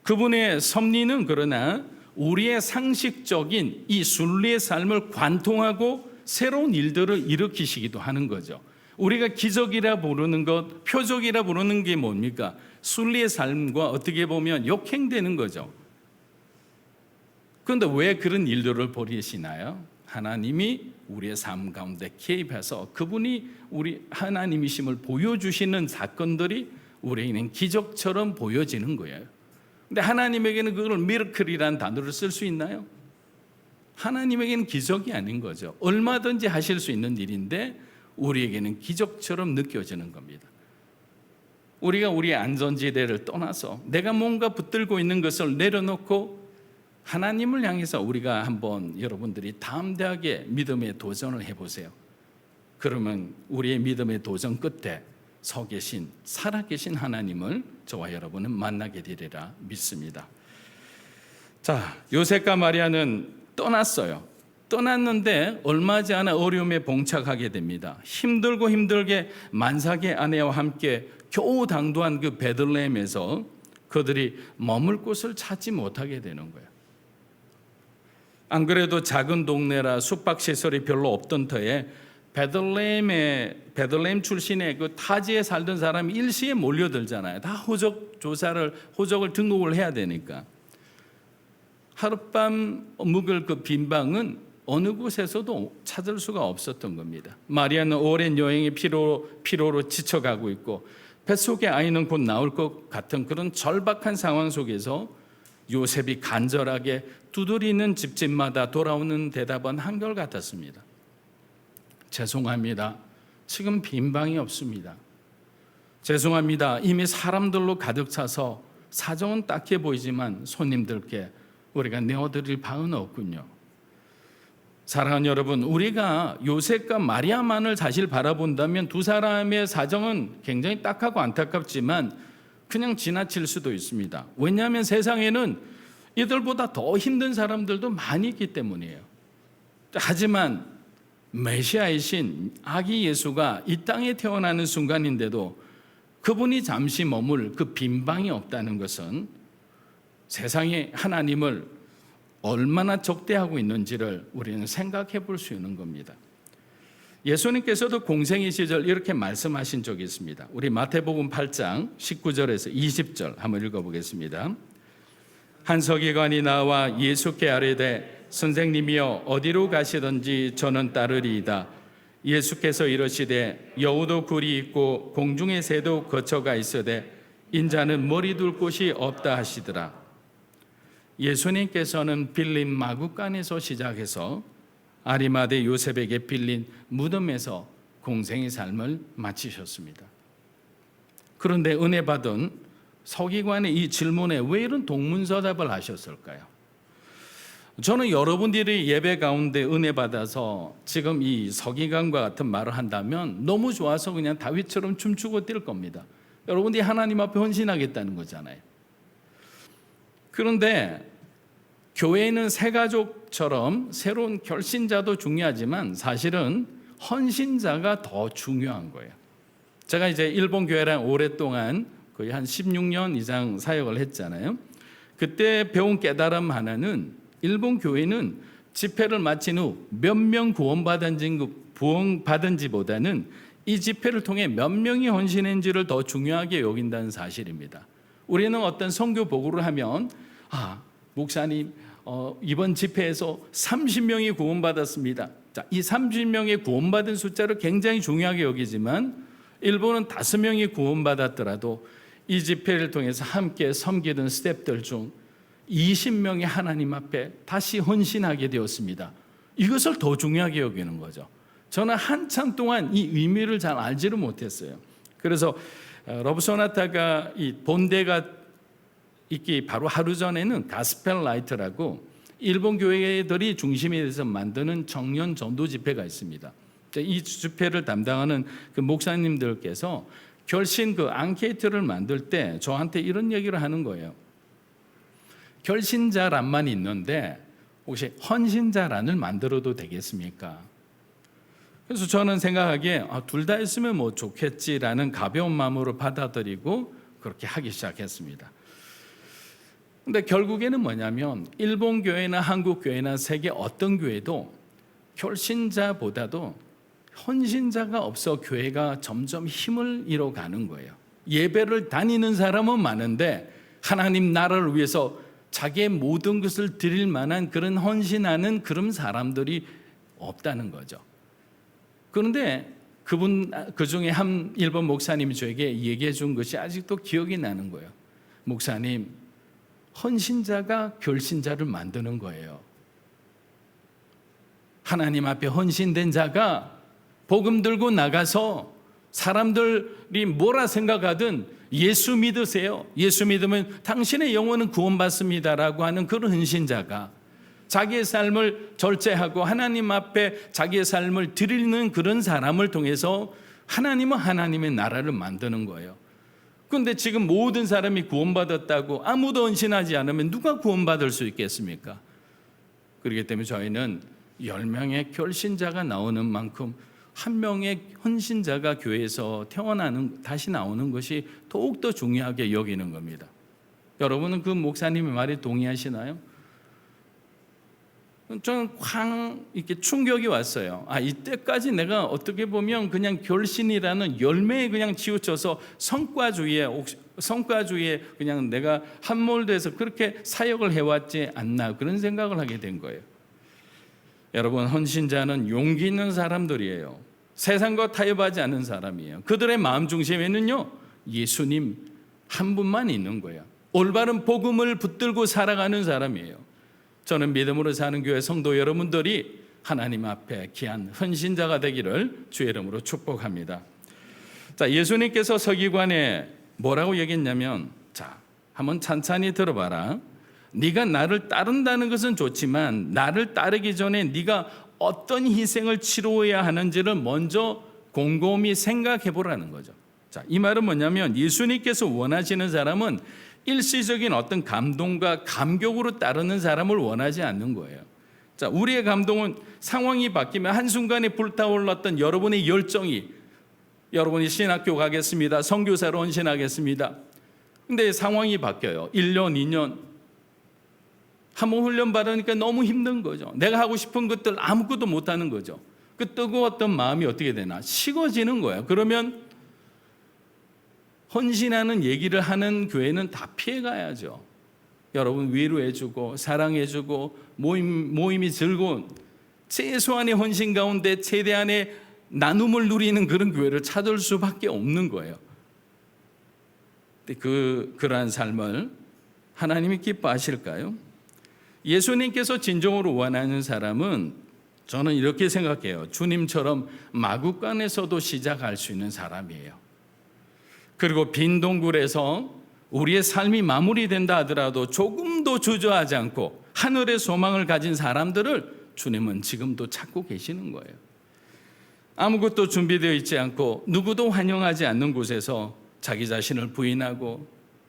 그분의 섭리는 그러나 우리의 상식적인 이 순리의 삶을 관통하고 새로운 일들을 일으키시기도 하는 거죠. 우리가 기적이라 부르는 것, 표적이라 부르는 게 뭡니까? 순리의 삶과 어떻게 보면 역행되는 거죠. 그런데 왜 그런 일들을 벌이시나요? 하나님이 우리의 삶 가운데 개입해서 그분이 우리 하나님이심을 보여주시는 사건들이 우리에게는 기적처럼 보여지는 거예요. 근데 하나님에게는 그걸 미러클이라는 단어를 쓸 수 있나요? 하나님에게는 기적이 아닌 거죠. 얼마든지 하실 수 있는 일인데 우리에게는 기적처럼 느껴지는 겁니다. 우리가 우리의 안전지대를 떠나서 내가 뭔가 붙들고 있는 것을 내려놓고 하나님을 향해서 우리가 한번 여러분들이 담대하게 믿음의 도전을 해보세요. 그러면 우리의 믿음의 도전 끝에 서 계신, 살아계신 하나님을 저와 여러분은 만나게 되리라 믿습니다. 자, 요셉과 마리아는 떠났어요. 떠났는데 얼마 지 않아 어려움에 봉착하게 됩니다. 힘들게 만삭의 아내와 함께 겨우 당도한 그 베들레헴에서 그들이 머물 곳을 찾지 못하게 되는 거예요. 안 그래도 작은 동네라 숙박시설이 별로 없던 터에 베들레헴 출신의 그 타지에 살던 사람이 일시에 몰려들잖아요. 다 호적을 등록을 해야 되니까. 하룻밤 묵을 그 빈방은 어느 곳에서도 찾을 수가 없었던 겁니다. 마리아는 오랜 여행의 피로로 지쳐가고 있고 뱃속의 아이는 곧 나올 것 같은 그런 절박한 상황 속에서 요셉이 간절하게 두드리는 집집마다 돌아오는 대답은 한결같았습니다. 죄송합니다. 지금 빈방이 없습니다. 죄송합니다. 이미 사람들로 가득 차서 사정은 딱해 보이지만 손님들께 우리가 내어드릴 바는 없군요. 사랑하는 여러분, 우리가 요셉과 마리아만을 사실 바라본다면 두 사람의 사정은 굉장히 딱하고 안타깝지만 그냥 지나칠 수도 있습니다. 왜냐하면 세상에는 이들보다 더 힘든 사람들도 많이 있기 때문이에요. 하지만 메시아이신 아기 예수가 이 땅에 태어나는 순간인데도 그분이 잠시 머물 그 빈방이 없다는 것은 세상에 하나님을 얼마나 적대하고 있는지를 우리는 생각해 볼 수 있는 겁니다. 예수님께서도 공생의 시절 이렇게 말씀하신 적이 있습니다. 우리 마태복음 8장 19절에서 20절 한번 읽어보겠습니다. 한 서기관이 나와 예수께 아뢰되 선생님이여 어디로 가시든지 저는 따르리이다. 예수께서 이르시되 여우도 굴이 있고 공중의 새도 거처가 있으되 인자는 머리 둘 곳이 없다 하시더라. 예수님께서는 빌린 마구간에서 시작해서 아리마대 요셉에게 빌린 무덤에서 공생의 삶을 마치셨습니다. 그런데 은혜 받은 서기관의 이 질문에 왜 이런 동문서답을 하셨을까요? 저는 여러분들이 예배 가운데 은혜 받아서 지금 이 서기관과 같은 말을 한다면 너무 좋아서 그냥 다윗처럼 춤추고 뛸 겁니다. 여러분들이 하나님 앞에 헌신하겠다는 거잖아요. 그런데 교회는 새가족처럼 새로운 결신자도 중요하지만 사실은 헌신자가 더 중요한 거예요. 제가 이제 일본 교회랑 오랫동안 거의 한 16년 이상 사역을 했잖아요. 그때 배운 깨달음 하나는 일본 교회는 집회를 마친 후 몇 명 구원받은지보다는 이 집회를 통해 몇 명이 헌신했는지를 더 중요하게 여긴다는 사실입니다. 우리는 어떤 선교 보고를 하면 목사님 이번 집회에서 30명이 구원받았습니다. 자, 이 30명의 구원받은 숫자를 굉장히 중요하게 여기지만 일본은 5명이 구원받았더라도 이 집회를 통해서 함께 섬기던 스태프들 중 20명이 하나님 앞에 다시 헌신하게 되었습니다. 이것을 더 중요하게 여기는 거죠. 저는 한참 동안 이 의미를 잘 알지를 못했어요. 그래서 러브소나타가 이 본대가 있기 바로 하루 전에는 가스펠 라이트라고 일본 교회들이 중심이 돼서 만드는 청년 전도 집회가 있습니다. 이 집회를 담당하는 그 목사님들께서 결신 그 앙케이트를 만들 때 저한테 이런 얘기를 하는 거예요. 결신자란만 있는데 혹시 헌신자란을 만들어도 되겠습니까? 그래서 저는 생각하기에 둘 다 있으면 뭐 좋겠지라는 가벼운 마음으로 받아들이고 그렇게 하기 시작했습니다. 근데 결국에는 뭐냐면 일본 교회나 한국 교회나 세계 어떤 교회도 결신자보다도 헌신자가 없어 교회가 점점 힘을 잃어가는 거예요. 예배를 다니는 사람은 많은데 하나님 나라를 위해서 자기의 모든 것을 드릴 만한 그런 헌신하는 그런 사람들이 없다는 거죠. 그런데 그 중에 한 일본 목사님이 저에게 얘기해 준 것이 아직도 기억이 나는 거예요. 목사님, 헌신자가 결신자를 만드는 거예요. 하나님 앞에 헌신된 자가 복음 들고 나가서 사람들이 뭐라 생각하든 예수 믿으세요. 예수 믿으면 당신의 영혼은 구원받습니다라고 하는 그런 헌신자가 자기의 삶을 절제하고 하나님 앞에 자기의 삶을 드리는 그런 사람을 통해서 하나님은 하나님의 나라를 만드는 거예요. 그런데 지금 모든 사람이 구원받았다고 아무도 헌신하지 않으면 누가 구원받을 수 있겠습니까? 그렇기 때문에 저희는 10명의 결신자가 나오는 만큼 한 명의 헌신자가 교회에서 다시 나오는 것이 더욱더 중요하게 여기는 겁니다. 여러분은 그 목사님의 말에 동의하시나요? 저는 이렇게 충격이 왔어요. 이때까지 내가 어떻게 보면 그냥 결신이라는 열매에 그냥 치우쳐서 성과주의에 그냥 내가 함몰돼서 그렇게 사역을 해왔지 않나 그런 생각을 하게 된 거예요. 여러분, 헌신자는 용기 있는 사람들이에요. 세상과 타협하지 않는 사람이에요. 그들의 마음 중심에는요 예수님 한 분만 있는 거예요. 올바른 복음을 붙들고 살아가는 사람이에요. 저는 믿음으로 사는 교회 성도 여러분들이 하나님 앞에 귀한 헌신자가 되기를 주의 이름으로 축복합니다. 자, 예수님께서 서기관에 뭐라고 얘기했냐면, 자, 한번 찬찬히 들어봐라. 네가 나를 따른다는 것은 좋지만 나를 따르기 전에 네가 어떤 희생을 치러야 하는지를 먼저 곰곰이 생각해 보라는 거죠. 자, 이 말은 뭐냐면 예수님께서 원하시는 사람은 일시적인 어떤 감동과 감격으로 따르는 사람을 원하지 않는 거예요. 자, 우리의 감동은 상황이 바뀌면 한순간에 불타올랐던 여러분의 열정이, 여러분이 신학교 가겠습니다, 선교사로 헌신하겠습니다. 근데 상황이 바뀌어요. 1년, 2년 한번 훈련 받으니까 너무 힘든 거죠. 내가 하고 싶은 것들 아무것도 못하는 거죠. 그 뜨거웠던 마음이 어떻게 되나? 식어지는 거예요. 그러면 헌신하는 얘기를 하는 교회는 다 피해가야죠. 여러분, 위로해주고 사랑해주고 모임이 즐거운 최소한의 헌신 가운데 최대한의 나눔을 누리는 그런 교회를 찾을 수밖에 없는 거예요. 그러한 삶을 하나님이 기뻐하실까요? 예수님께서 진정으로 원하는 사람은 저는 이렇게 생각해요. 주님처럼 마구간에서도 시작할 수 있는 사람이에요. 그리고 빈 동굴에서 우리의 삶이 마무리된다 하더라도 조금도 주저하지 않고 하늘의 소망을 가진 사람들을 주님은 지금도 찾고 계시는 거예요. 아무것도 준비되어 있지 않고 누구도 환영하지 않는 곳에서 자기 자신을 부인하고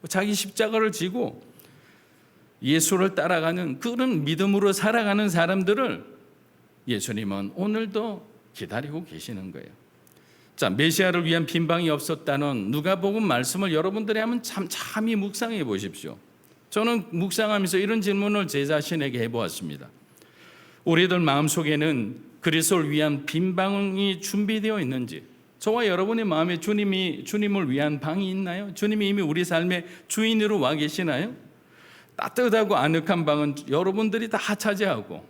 자기 십자가를 지고 예수를 따라가는 그런 믿음으로 살아가는 사람들을 예수님은 오늘도 기다리고 계시는 거예요. 자, 메시아를 위한 빈방이 없었다는 누가복음 말씀을 여러분들이 한번 참히 묵상해 보십시오. 저는 묵상하면서 이런 질문을 제 자신에게 해보았습니다. 우리들 마음속에는 그리스도를 위한 빈방이 준비되어 있는지, 저와 여러분의 마음에 주님을 위한 방이 있나요? 주님이 이미 우리 삶의 주인으로 와 계시나요? 따뜻하고 아늑한 방은 여러분들이 다 차지하고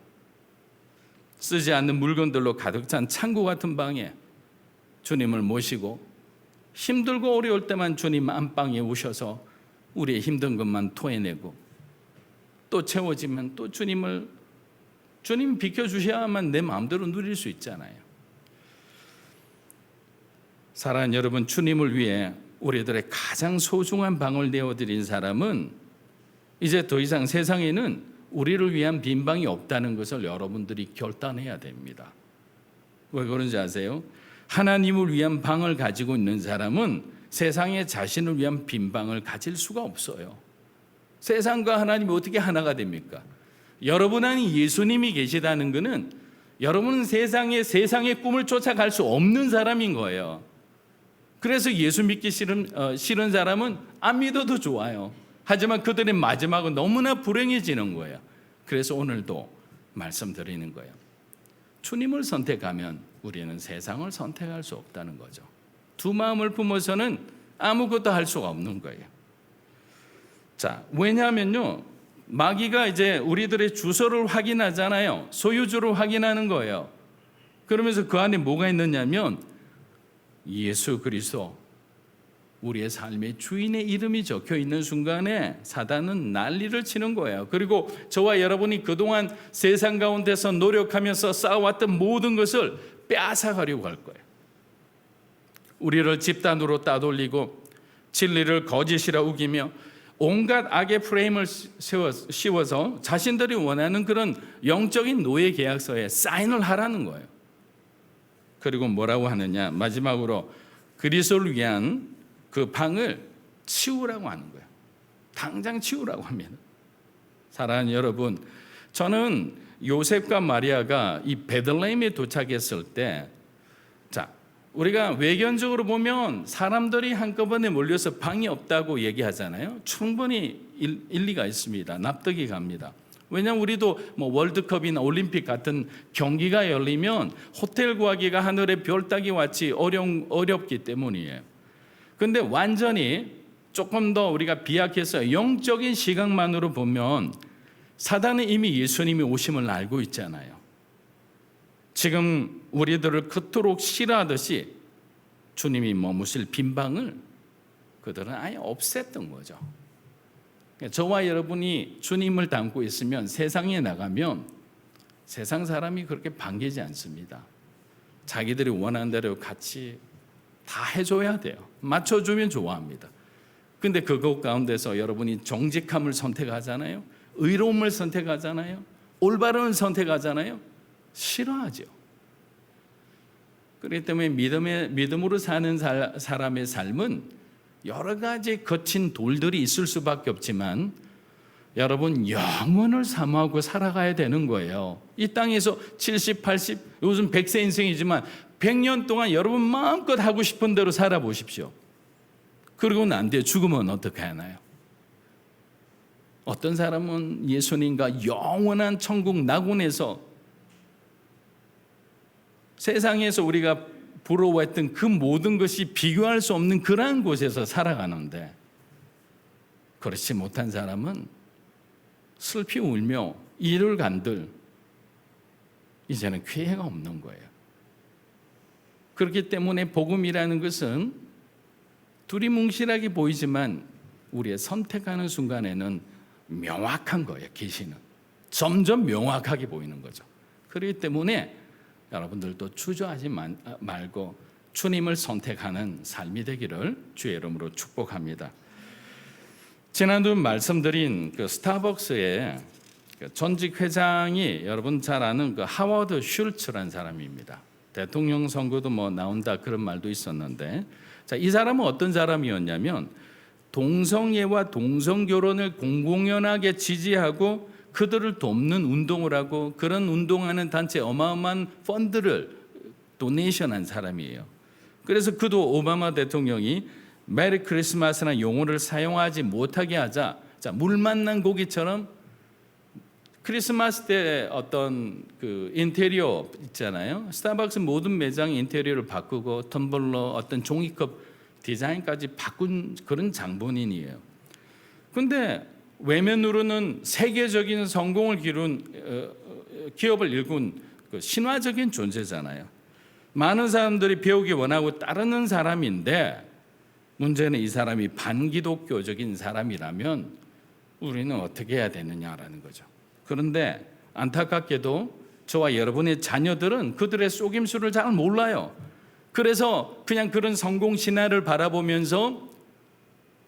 쓰지 않는 물건들로 가득 찬 창고 같은 방에 주님을 모시고 힘들고 어려울 때만 주님 안방에 오셔서 우리의 힘든 것만 토해내고 또 채워지면 또 주님 비켜주셔야만 내 마음대로 누릴 수 있잖아요. 사랑하는 여러분, 주님을 위해 우리들의 가장 소중한 방을 내어드린 사람은 이제 더 이상 세상에는 우리를 위한 빈방이 없다는 것을 여러분들이 결단해야 됩니다. 왜 그런지 아세요? 하나님을 위한 방을 가지고 있는 사람은 세상에 자신을 위한 빈방을 가질 수가 없어요. 세상과 하나님이 어떻게 하나가 됩니까? 여러분 안에 예수님이 계시다는 것은 여러분은 세상의 꿈을 쫓아갈 수 없는 사람인 거예요. 그래서 예수 믿기 싫은 사람은 안 믿어도 좋아요. 하지만 그들의 마지막은 너무나 불행해지는 거예요. 그래서 오늘도 말씀드리는 거예요. 주님을 선택하면 우리는 세상을 선택할 수 없다는 거죠. 두 마음을 품어서는 아무것도 할 수가 없는 거예요. 자, 왜냐하면요, 마귀가 이제 우리들의 주소를 확인하잖아요. 소유주를 확인하는 거예요. 그러면서 그 안에 뭐가 있느냐면 예수 그리스도, 우리의 삶의 주인의 이름이 적혀 있는 순간에 사단은 난리를 치는 거예요. 그리고 저와 여러분이 그동안 세상 가운데서 노력하면서 쌓아왔던 모든 것을 빼앗아가려고 할 거예요. 우리를 집단으로 따돌리고 진리를 거짓이라 우기며 온갖 악의 프레임을 씌워서 자신들이 원하는 그런 영적인 노예 계약서에 사인을 하라는 거예요. 그리고 뭐라고 하느냐, 마지막으로 그리스도를 위한 그 방을 치우라고 하는 거예요. 당장 치우라고 합니다. 사랑하는 여러분, 저는 요셉과 마리아가 이 베들레헴에 도착했을 때, 자, 우리가 외견적으로 보면 사람들이 한꺼번에 몰려서 방이 없다고 얘기하잖아요. 충분히 일리가 있습니다. 납득이 갑니다. 왜냐하면 우리도 뭐 월드컵이나 올림픽 같은 경기가 열리면 호텔 구하기가 하늘의 별 따기 같이 어렵기 때문이에요. 근데 완전히 조금 더 우리가 비약해서 영적인 시각만으로 보면 사단은 이미 예수님이 오심을 알고 있잖아요. 지금 우리들을 그토록 싫어하듯이 주님이 머무실 빈방을 그들은 아예 없앴던 거죠. 저와 여러분이 주님을 닮고 있으면 세상에 나가면 세상 사람이 그렇게 반기지 않습니다. 자기들이 원하는 대로 같이 다 해줘야 돼요. 맞춰주면 좋아합니다. 근데 그것 가운데서 여러분이 정직함을 선택하잖아요. 의로움을 선택하잖아요. 올바른 선택하잖아요. 싫어하죠. 그렇기 때문에 믿음으로 사는 사람의 삶은 여러 가지 거친 돌들이 있을 수밖에 없지만 여러분 영원을 사모하고 살아가야 되는 거예요. 이 땅에서 70, 80, 요즘 100세 인생이지만 100년 동안 여러분 마음껏 하고 싶은 대로 살아보십시오. 그리고 난 뒤에 죽으면 어떻게 하나요? 어떤 사람은 예수님과 영원한 천국 낙원에서 세상에서 우리가 부러워했던 그 모든 것이 비교할 수 없는 그러한 곳에서 살아가는데, 그렇지 못한 사람은 슬피 울며 이를 간들 이제는 기회가 없는 거예요. 그렇기 때문에 복음이라는 것은 두리뭉실하게 보이지만 우리의 선택하는 순간에는 명확한 거예요. 계시는 점점 명확하게 보이는 거죠. 그렇기 때문에 여러분들도 주저하지 말고 주님을 선택하는 삶이 되기를 주의 이름으로 축복합니다. 지난주 말씀드린 그 스타벅스의 그 전직 회장이 여러분 잘 아는 그 하워드 슐츠라는 사람입니다. 대통령 선거도 뭐 나온다 그런 말도 있었는데, 자, 이 사람은 어떤 사람이었냐면 동성애와 동성결혼을 공공연하게 지지하고 그들을 돕는 운동을 하고 그런 운동하는 단체에 어마어마한 펀드를 도네이션한 사람이에요. 그래서 그도 오바마 대통령이 메리 크리스마스나 용어를 사용하지 못하게 하자, 자, 물 만난 고기처럼 크리스마스 때 어떤 그 인테리어 있잖아요. 스타벅스 모든 매장 인테리어를 바꾸고 텀블러 어떤 종이컵 디자인까지 바꾼 그런 장본인이에요. 근데 외면으로는 세계적인 성공을 기룬 기업을 일군 그 신화적인 존재잖아요. 많은 사람들이 배우기 원하고 따르는 사람인데, 문제는 이 사람이 반기독교적인 사람이라면 우리는 어떻게 해야 되느냐라는 거죠. 그런데 안타깝게도 저와 여러분의 자녀들은 그들의 속임수를 잘 몰라요. 그래서 그냥 그런 성공 신화를 바라보면서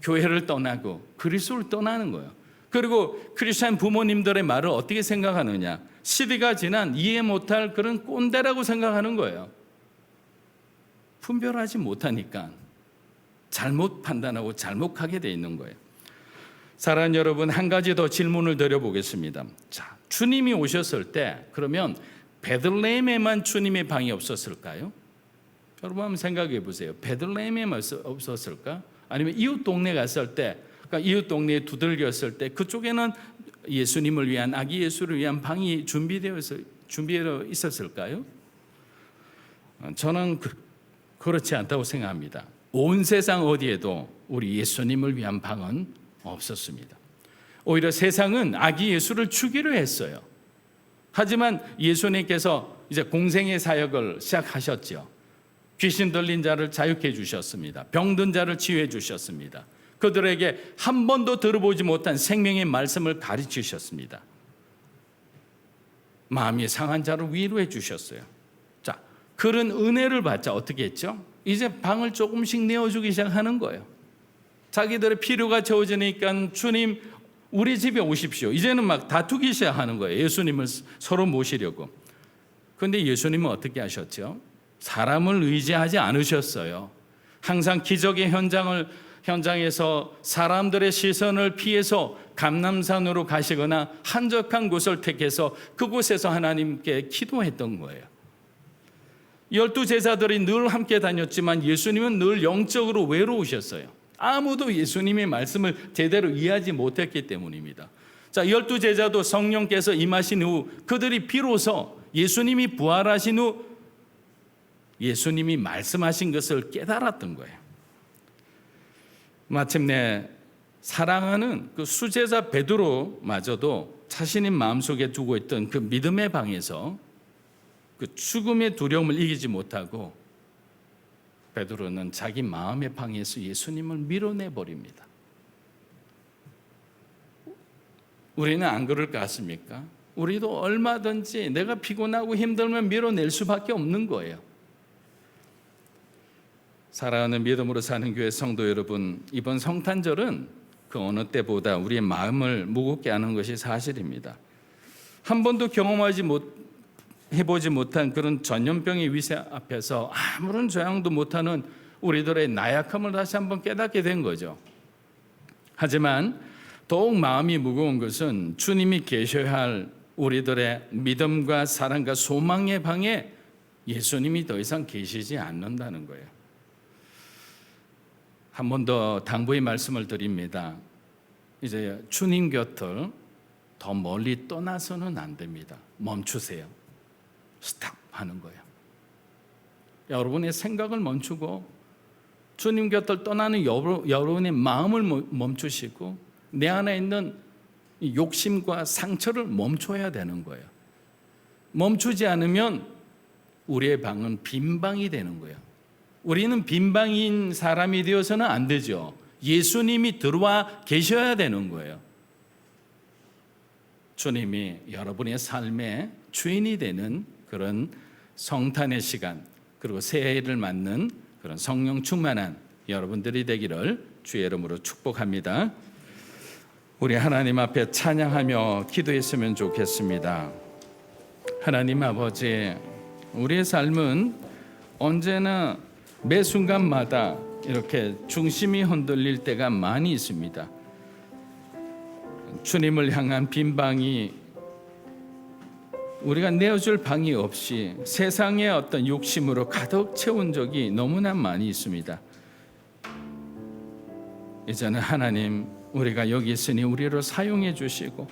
교회를 떠나고 그리스도를 떠나는 거예요. 그리고 크리스찬 부모님들의 말을 어떻게 생각하느냐? 시대가 지난 이해 못할 그런 꼰대라고 생각하는 거예요. 분별하지 못하니까 잘못 판단하고 잘못 하게 돼 있는 거예요. 사랑하는 여러분, 한 가지 더 질문을 드려보겠습니다. 자, 주님이 오셨을 때 그러면 베들레헴에만 주님의 방이 없었을까요? 여러분 한번 생각해 보세요. 베들레헴에만 없었을까? 아니면 이웃 동네 갔을 때, 그러니까 이웃 동네에 두들겼을 때 그쪽에는 예수님을 위한, 아기 예수를 위한 방이 준비되어 있었을까요? 저는 그렇지 않다고 생각합니다. 온 세상 어디에도 우리 예수님을 위한 방은 없었습니다. 오히려 세상은 아기 예수를 주기로 했어요. 하지만 예수님께서 이제 공생의 사역을 시작하셨죠. 귀신 들린 자를 자유케 해 주셨습니다. 병든 자를 치유해 주셨습니다. 그들에게 한 번도 들어보지 못한 생명의 말씀을 가르치셨습니다. 마음이 상한 자를 위로해 주셨어요. 자, 그런 은혜를 받자 어떻게 했죠? 이제 방을 조금씩 내어주기 시작하는 거예요. 자기들의 필요가 채워지니까 주님 우리 집에 오십시오. 이제는 막 다투기 시작하는 거예요. 예수님을 서로 모시려고. 그런데 예수님은 어떻게 하셨죠? 사람을 의지하지 않으셨어요. 항상 기적의 현장에서 사람들의 시선을 피해서 감람산으로 가시거나 한적한 곳을 택해서 그곳에서 하나님께 기도했던 거예요. 12제자들이 늘 함께 다녔지만 예수님은 늘 영적으로 외로우셨어요. 아무도 예수님의 말씀을 제대로 이해하지 못했기 때문입니다. 자, 12제자도 성령께서 임하신 후 그들이 비로소 예수님이 부활하신 후 예수님이 말씀하신 것을 깨달았던 거예요. 마침내 사랑하는 그 수제자 베드로마저도 자신의 마음속에 두고 있던 그 믿음의 방에서 그 죽음의 두려움을 이기지 못하고 베드로는 자기 마음의 방에서 예수님을 밀어내 버립니다. 우리는 안 그럴 것 같습니까? 우리도 얼마든지 내가 피곤하고 힘들면 밀어낼 수밖에 없는 거예요. 사랑하는 믿음으로 사는 교회 성도 여러분, 이번 성탄절은 그 어느 때보다 우리의 마음을 무겁게 하는 것이 사실입니다. 한 번도 해보지 못한 그런 전염병의 위세 앞에서 아무런 조항도 못하는 우리들의 나약함을 다시 한번 깨닫게 된 거죠. 하지만 더욱 마음이 무거운 것은 주님이 계셔야 할 우리들의 믿음과 사랑과 소망의 방에 예수님이 더 이상 계시지 않는다는 거예요. 한 번 더 당부의 말씀을 드립니다. 이제 주님 곁을 더 멀리 떠나서는 안 됩니다. 멈추세요. 스탑 하는 거예요. 여러분의 생각을 멈추고 주님 곁을 떠나는 여러분의 마음을 멈추시고 내 안에 있는 욕심과 상처를 멈춰야 되는 거예요. 멈추지 않으면 우리의 방은 빈 방이 되는 거예요. 우리는 빈 방인 사람이 되어서는 안 되죠. 예수님이 들어와 계셔야 되는 거예요. 주님이 여러분의 삶의 주인이 되는 그런 성탄의 시간, 그리고 새해를 맞는 그런 성령 충만한 여러분들이 되기를 주의 이름으로 축복합니다. 우리 하나님 앞에 찬양하며 기도했으면 좋겠습니다. 하나님 아버지, 우리의 삶은 언제나 매 순간마다 이렇게 중심이 흔들릴 때가 많이 있습니다. 주님을 향한 빈 방이, 우리가 내어줄 방이 없이 세상의 어떤 욕심으로 가득 채운 적이 너무나 많이 있습니다. 이제는 하나님, 우리가 여기 있으니 우리를 사용해 주시고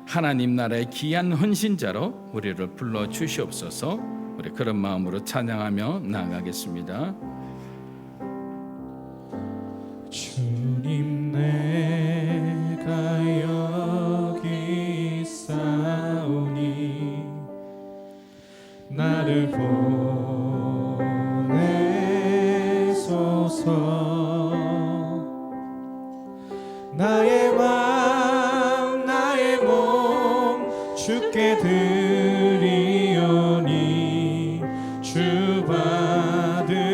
하나님 나라의 귀한 헌신자로 우리를 불러 주시옵소서. 우리 그런 마음으로 찬양하며 나아가겠습니다. 주님, 내가 여기 있사오니 나를 보내소서. 나의 마음 나의 몸 주께 드리오니 주 받으옵소서.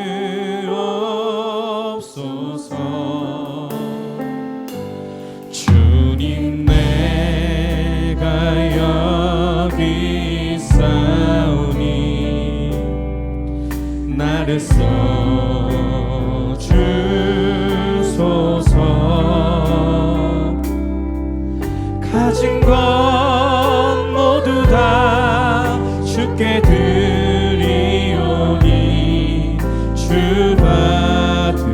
주님, 내가 여기 있사오니 나를 써주소서. 가진 것 모두 다 주께 드리오니 주 받으옵소서.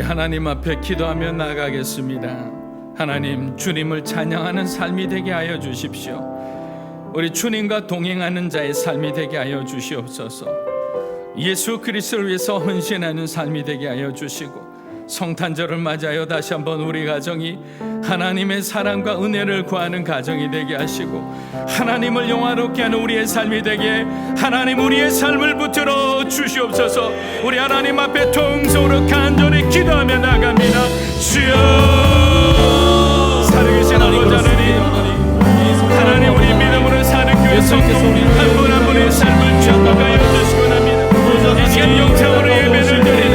하나님 앞에 기도하며 나아가겠습니다. 하나님, 주님을 찬양하는 삶이 되게 하여 주십시오. 우리 주님과 동행하는 자의 삶이 되게 하여 주시옵소서. 예수 그리스도를 위해서 헌신하는 삶이 되게 하여 주시고, 성탄절을 맞아요 다시 한번 우리 가정이 하나님의 사랑과 은혜를 구하는 가정이 되게 하시고, 하나님을 영화롭게 하는 우리의 삶이 되게 하나님 우리의 삶을 붙들어 주시옵소서. 우리 하나님 앞에 통성으로 간절히 기도하며 나갑니다. 주여, 살아계신 아버지 하나님, 하나님 우리 믿음으로 사는 교회 성도 한 분 한 분의 삶을 축복하여 주시고 합니다. 이 시간 영상으로 예배를 드리는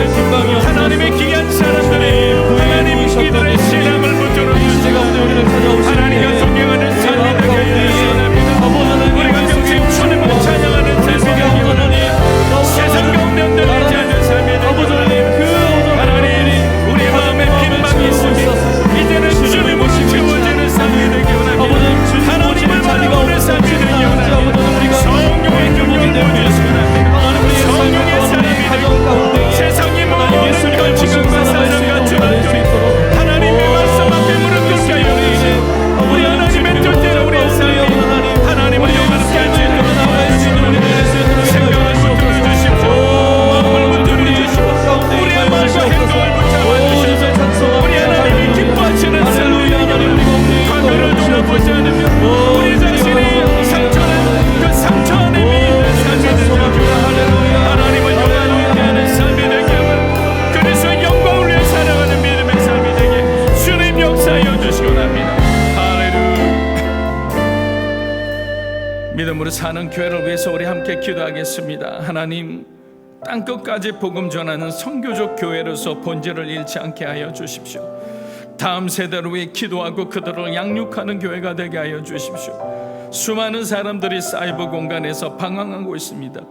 하나님의 귀한 사람들이 하나님 이들의 신앙을 붙들어 주시고 하나님과 동행하는 삶이 되게 하시옵소서. 우리가 평생 주님을 찬양하는 삶이 되게 세상 가운데 흔들리지 않는 삶이 되게 하나님, 우리 마음에 빈방이 있으니 이제는 주님으로 채워지는 삶이 되게 원합니다. 하나님을 바라보는 삶이 되게 원합니다. 성령의 능력을 보여주시고 성령의 사람이 되고 세상이 모든 걸치감과 사랑과 주님들이 하나님의 말씀 앞에 무릎 꿇게 하여 주시고, 우리 하나님의 뜻대로 우리의 삶이 하나님을 영화롭게 할 수 있도록 생각을 붙들어 주십시오. 마음을 붙들어 주시고 우리의 말과 행동을 붙잡아 주시고 우리 하나님이 기뻐하시는 삶을 과거를 돌아보지 않으며 우리 자신이 상처는 그 상처 안에 미있는 삶이 되게 하나님을 영화롭게 하는 삶이 되게 하고 그래서 영광을 위해 살아가는 믿음의 삶이 되게 주님 역사하여 주시고 합니다. 할렐루야. 믿음으로 사는 교회를 위해서 우리 함께 기도하겠습니다. 하나님, 땅끝까지 복음 전하는 선교적 교회로서 본질을 잃지 않게 하여 주십시오. 다음 세대를 위해 기도하고 그들을 양육하는 교회가 되게 하여 주십시오. 수많은 사람들이 사이버 공간에서 방황하고 있습니다.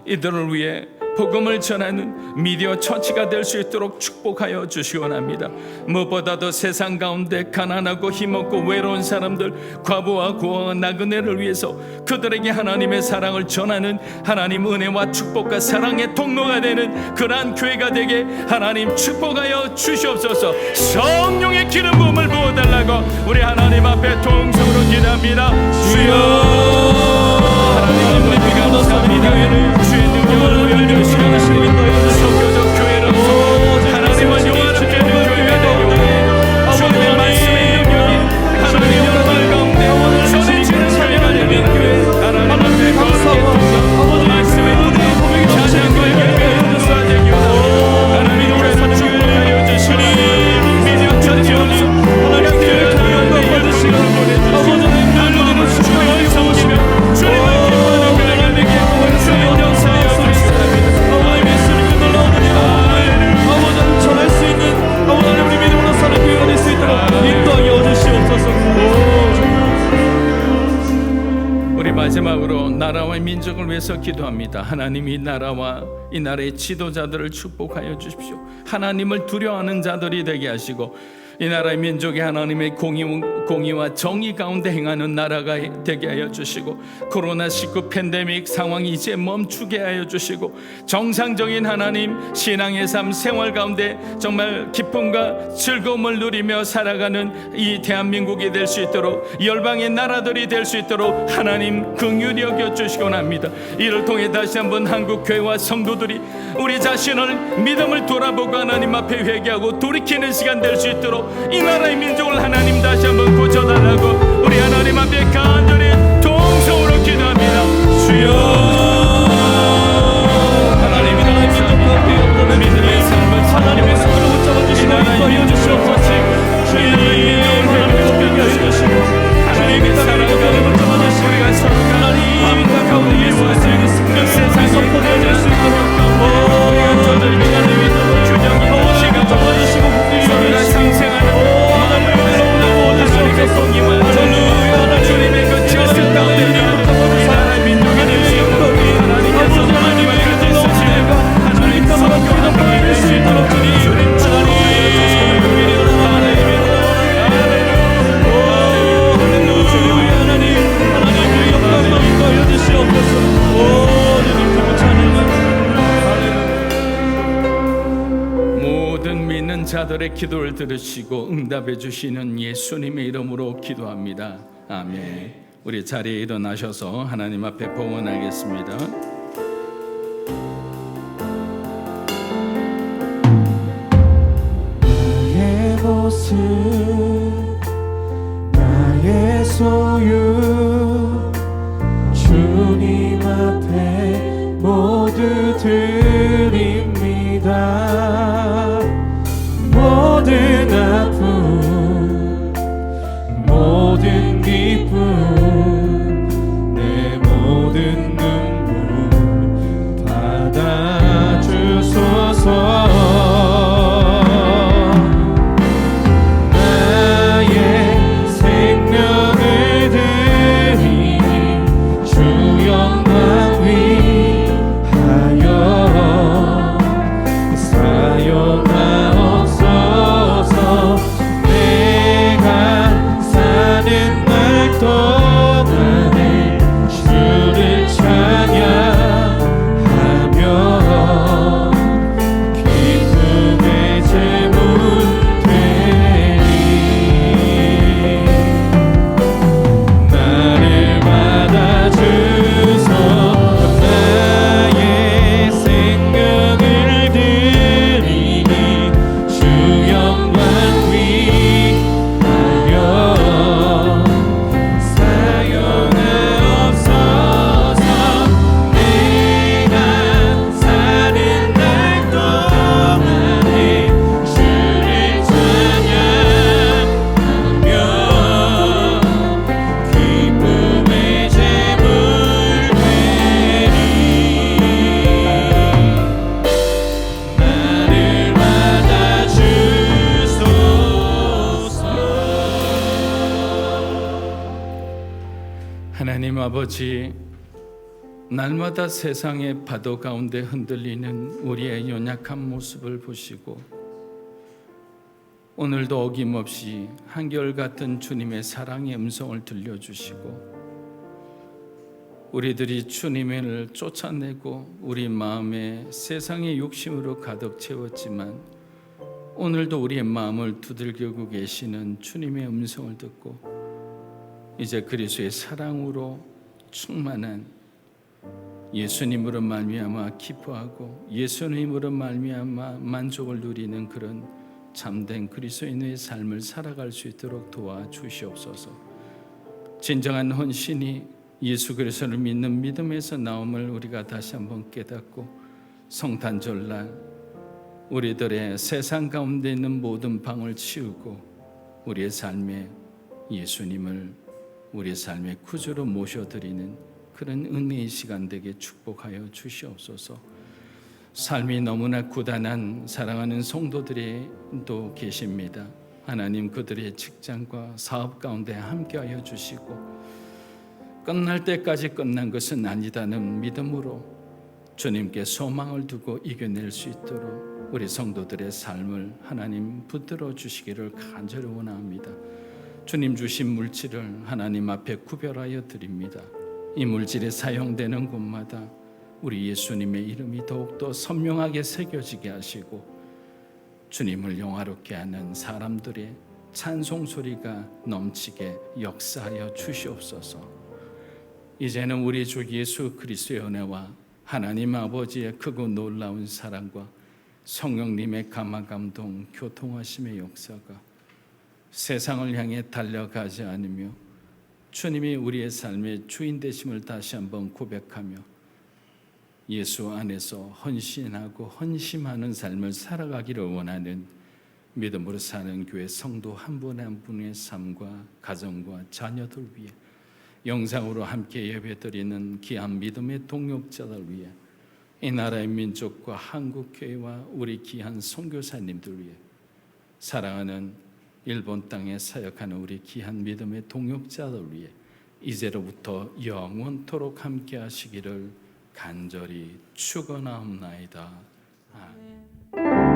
이들을 위해 복음을 전하는 미디어 처치가 될 수 있도록 축복하여 주시기 원합니다. 무엇보다도 세상 가운데 가난하고 힘없고 외로운 사람들, 과부와 고아와 나그네를 위해서 그들에게 하나님의 사랑을 전하는 하나님 은혜와 축복과 사랑의 통로가 되는 그러한 교회가 되게 하나님 축복하여 주시옵소서. 성령의 기름 부음을 부어달라고 우리 하나님 앞에 통성으로 기도합니다. 주여, 하나님 우리 감사합니다. 주의 능력을 보여주시고 성교적 교회로서 하나님을 영화롭게 하는 교회가 되고 주의 말씀의 능력이 하나님의 영광 가운데 전해지는 삶이 되는 교회, 하나님 앞에 거룩히 말씀의 은혜 찬양과 예배를 수하되기로 하나님 우리를 축복하여 주시니 미디어 전지원수 하나님 교회 통역과 받으시고 하나님을 주의 섬기며 주님을 기뻐하는 교회가 되게 주의 역사하여 주시옵소서. 아버지 전할 수 있는 아버지 우리 믿음으로 사는 교회가 될 수 있도록 인도하여 주시옵소서. 우리 마지막으로 나라와 민족을 위해서 기도합니다. 하나님 이 나라와 이 나라의 지도자들을 축복하여 주십시오. 하나님을 두려워하는 자들이 되게 하시고 이 나라의 민족이 하나님의 공의와 정의 가운데 행하는 나라가 되게 하여 주시고 코로나19 팬데믹 상황이 이제 멈추게 하여 주시고 정상적인 하나님 신앙의 삶 생활 가운데 정말 기쁨과 즐거움을 누리며 살아가는 이 대한민국이 될 수 있도록 열방의 나라들이 될 수 있도록 하나님 긍휼히 여겨 주시곤 합니다. 이를 통해 다시 한번 한국교회와 성도들이 우리 자신을 믿음을 돌아보고 하나님 앞에 회개하고 돌이키는 시간 될 수 있도록 이 나라의 민족을 하나님 다시 한번 고쳐달라고 우리 하나님 앞에 간절히 동성으로 기도합니다. 주여, 하나님 감사합니다. 믿음의 삶을 하나님의 손으로 붙잡아 주시고 인도하여 주시옵소서. 주의 민족을 회복하게 하여 주시고 하나님의 사랑을 붙잡아 주시고 우리가 서로가 하나님 가운데 예수가 세상을 선포해줄 수 있도록 우리가 저들이 하나님의 균형이 시간 잡아주시고 서로가 상생하는 주님의 그 질서 가운데 이 나라 민족의 능력으로 하나님께서 하나님을 가지시고 하나님 성교가 보여줄 수 있도록 주님 모든 믿는 자들의 기도를 들으시고 응답해 주시는 예수님의 이름으로 기도합니다. 아멘. 우리 자리에 일어나셔서 하나님 앞에 봉헌하겠습니다. 나의 모습 나의 소유 주님 앞에 모두 드립니다. 모든 아픔 모든 기쁨 내 모든 눈물 받아주소서. 나의 생명을 드리니 주 영광 위하여 아버지, 날마다 세상의 파도 가운데 흔들리는 우리의 연약한 모습을 보시고 오늘도 어김없이 한결같은 주님의 사랑의 음성을 들려주시고 우리들이 주님을 쫓아내고 우리 마음에 세상의 욕심으로 가득 채웠지만 오늘도 우리의 마음을 두들기고 계시는 주님의 음성을 듣고 이제 그리스도의 사랑으로 충만한 예수님으로 말미암아 기뻐하고 예수님으로 말미암아 만족을 누리는 그런 참된 그리스도인의 삶을 살아갈 수 있도록 도와주시옵소서. 진정한 헌신이 예수 그리스도를 믿는 믿음에서 나옴을 우리가 다시 한번 깨닫고 성탄절날 우리들의 세상 가운데 있는 모든 방을 치우고 우리의 삶에 예수님을 우리의 삶의 구주로 모셔드리는 그런 은혜의 시간 되게 축복하여 주시옵소서. 삶이 너무나 고단한 사랑하는 성도들이 또 계십니다. 하나님, 그들의 직장과 사업 가운데 함께하여 주시고 끝날 때까지 끝난 것은 아니다는 믿음으로 주님께 소망을 두고 이겨낼 수 있도록 우리 성도들의 삶을 하나님 붙들어 주시기를 간절히 원합니다. 주님 주신 물질을 하나님 앞에 구별하여 드립니다. 이 물질이 사용되는 곳마다 우리 예수님의 이름이 더욱더 선명하게 새겨지게 하시고 주님을 영화롭게 하는 사람들의 찬송 소리가 넘치게 역사하여 주시옵소서. 이제는 우리 주 예수 그리스도의 은혜와 하나님 아버지의 크고 놀라운 사랑과 성령님의 감화감동 교통하심의 역사가 세상을 향해 달려가지 않으며 주님이 우리의 삶의 주인 되심을 다시 한번 고백하며 예수 안에서 헌신하고 헌심하는 삶을 살아가기를 원하는 믿음으로 사는 교회 성도 한 분 한 분의 삶과 가정과 자녀들 위해 영상으로 함께 예배드리는 귀한 믿음의 동역자들 위해 이 나라의 민족과 한국교회와 우리 귀한 선교사님들 위해 사랑하는 일본 땅에 사역하는 우리 귀한 믿음의 동역자들 위해 이제로부터 영원토록 함께 하시기를 간절히 축원하옵나이다. 아멘.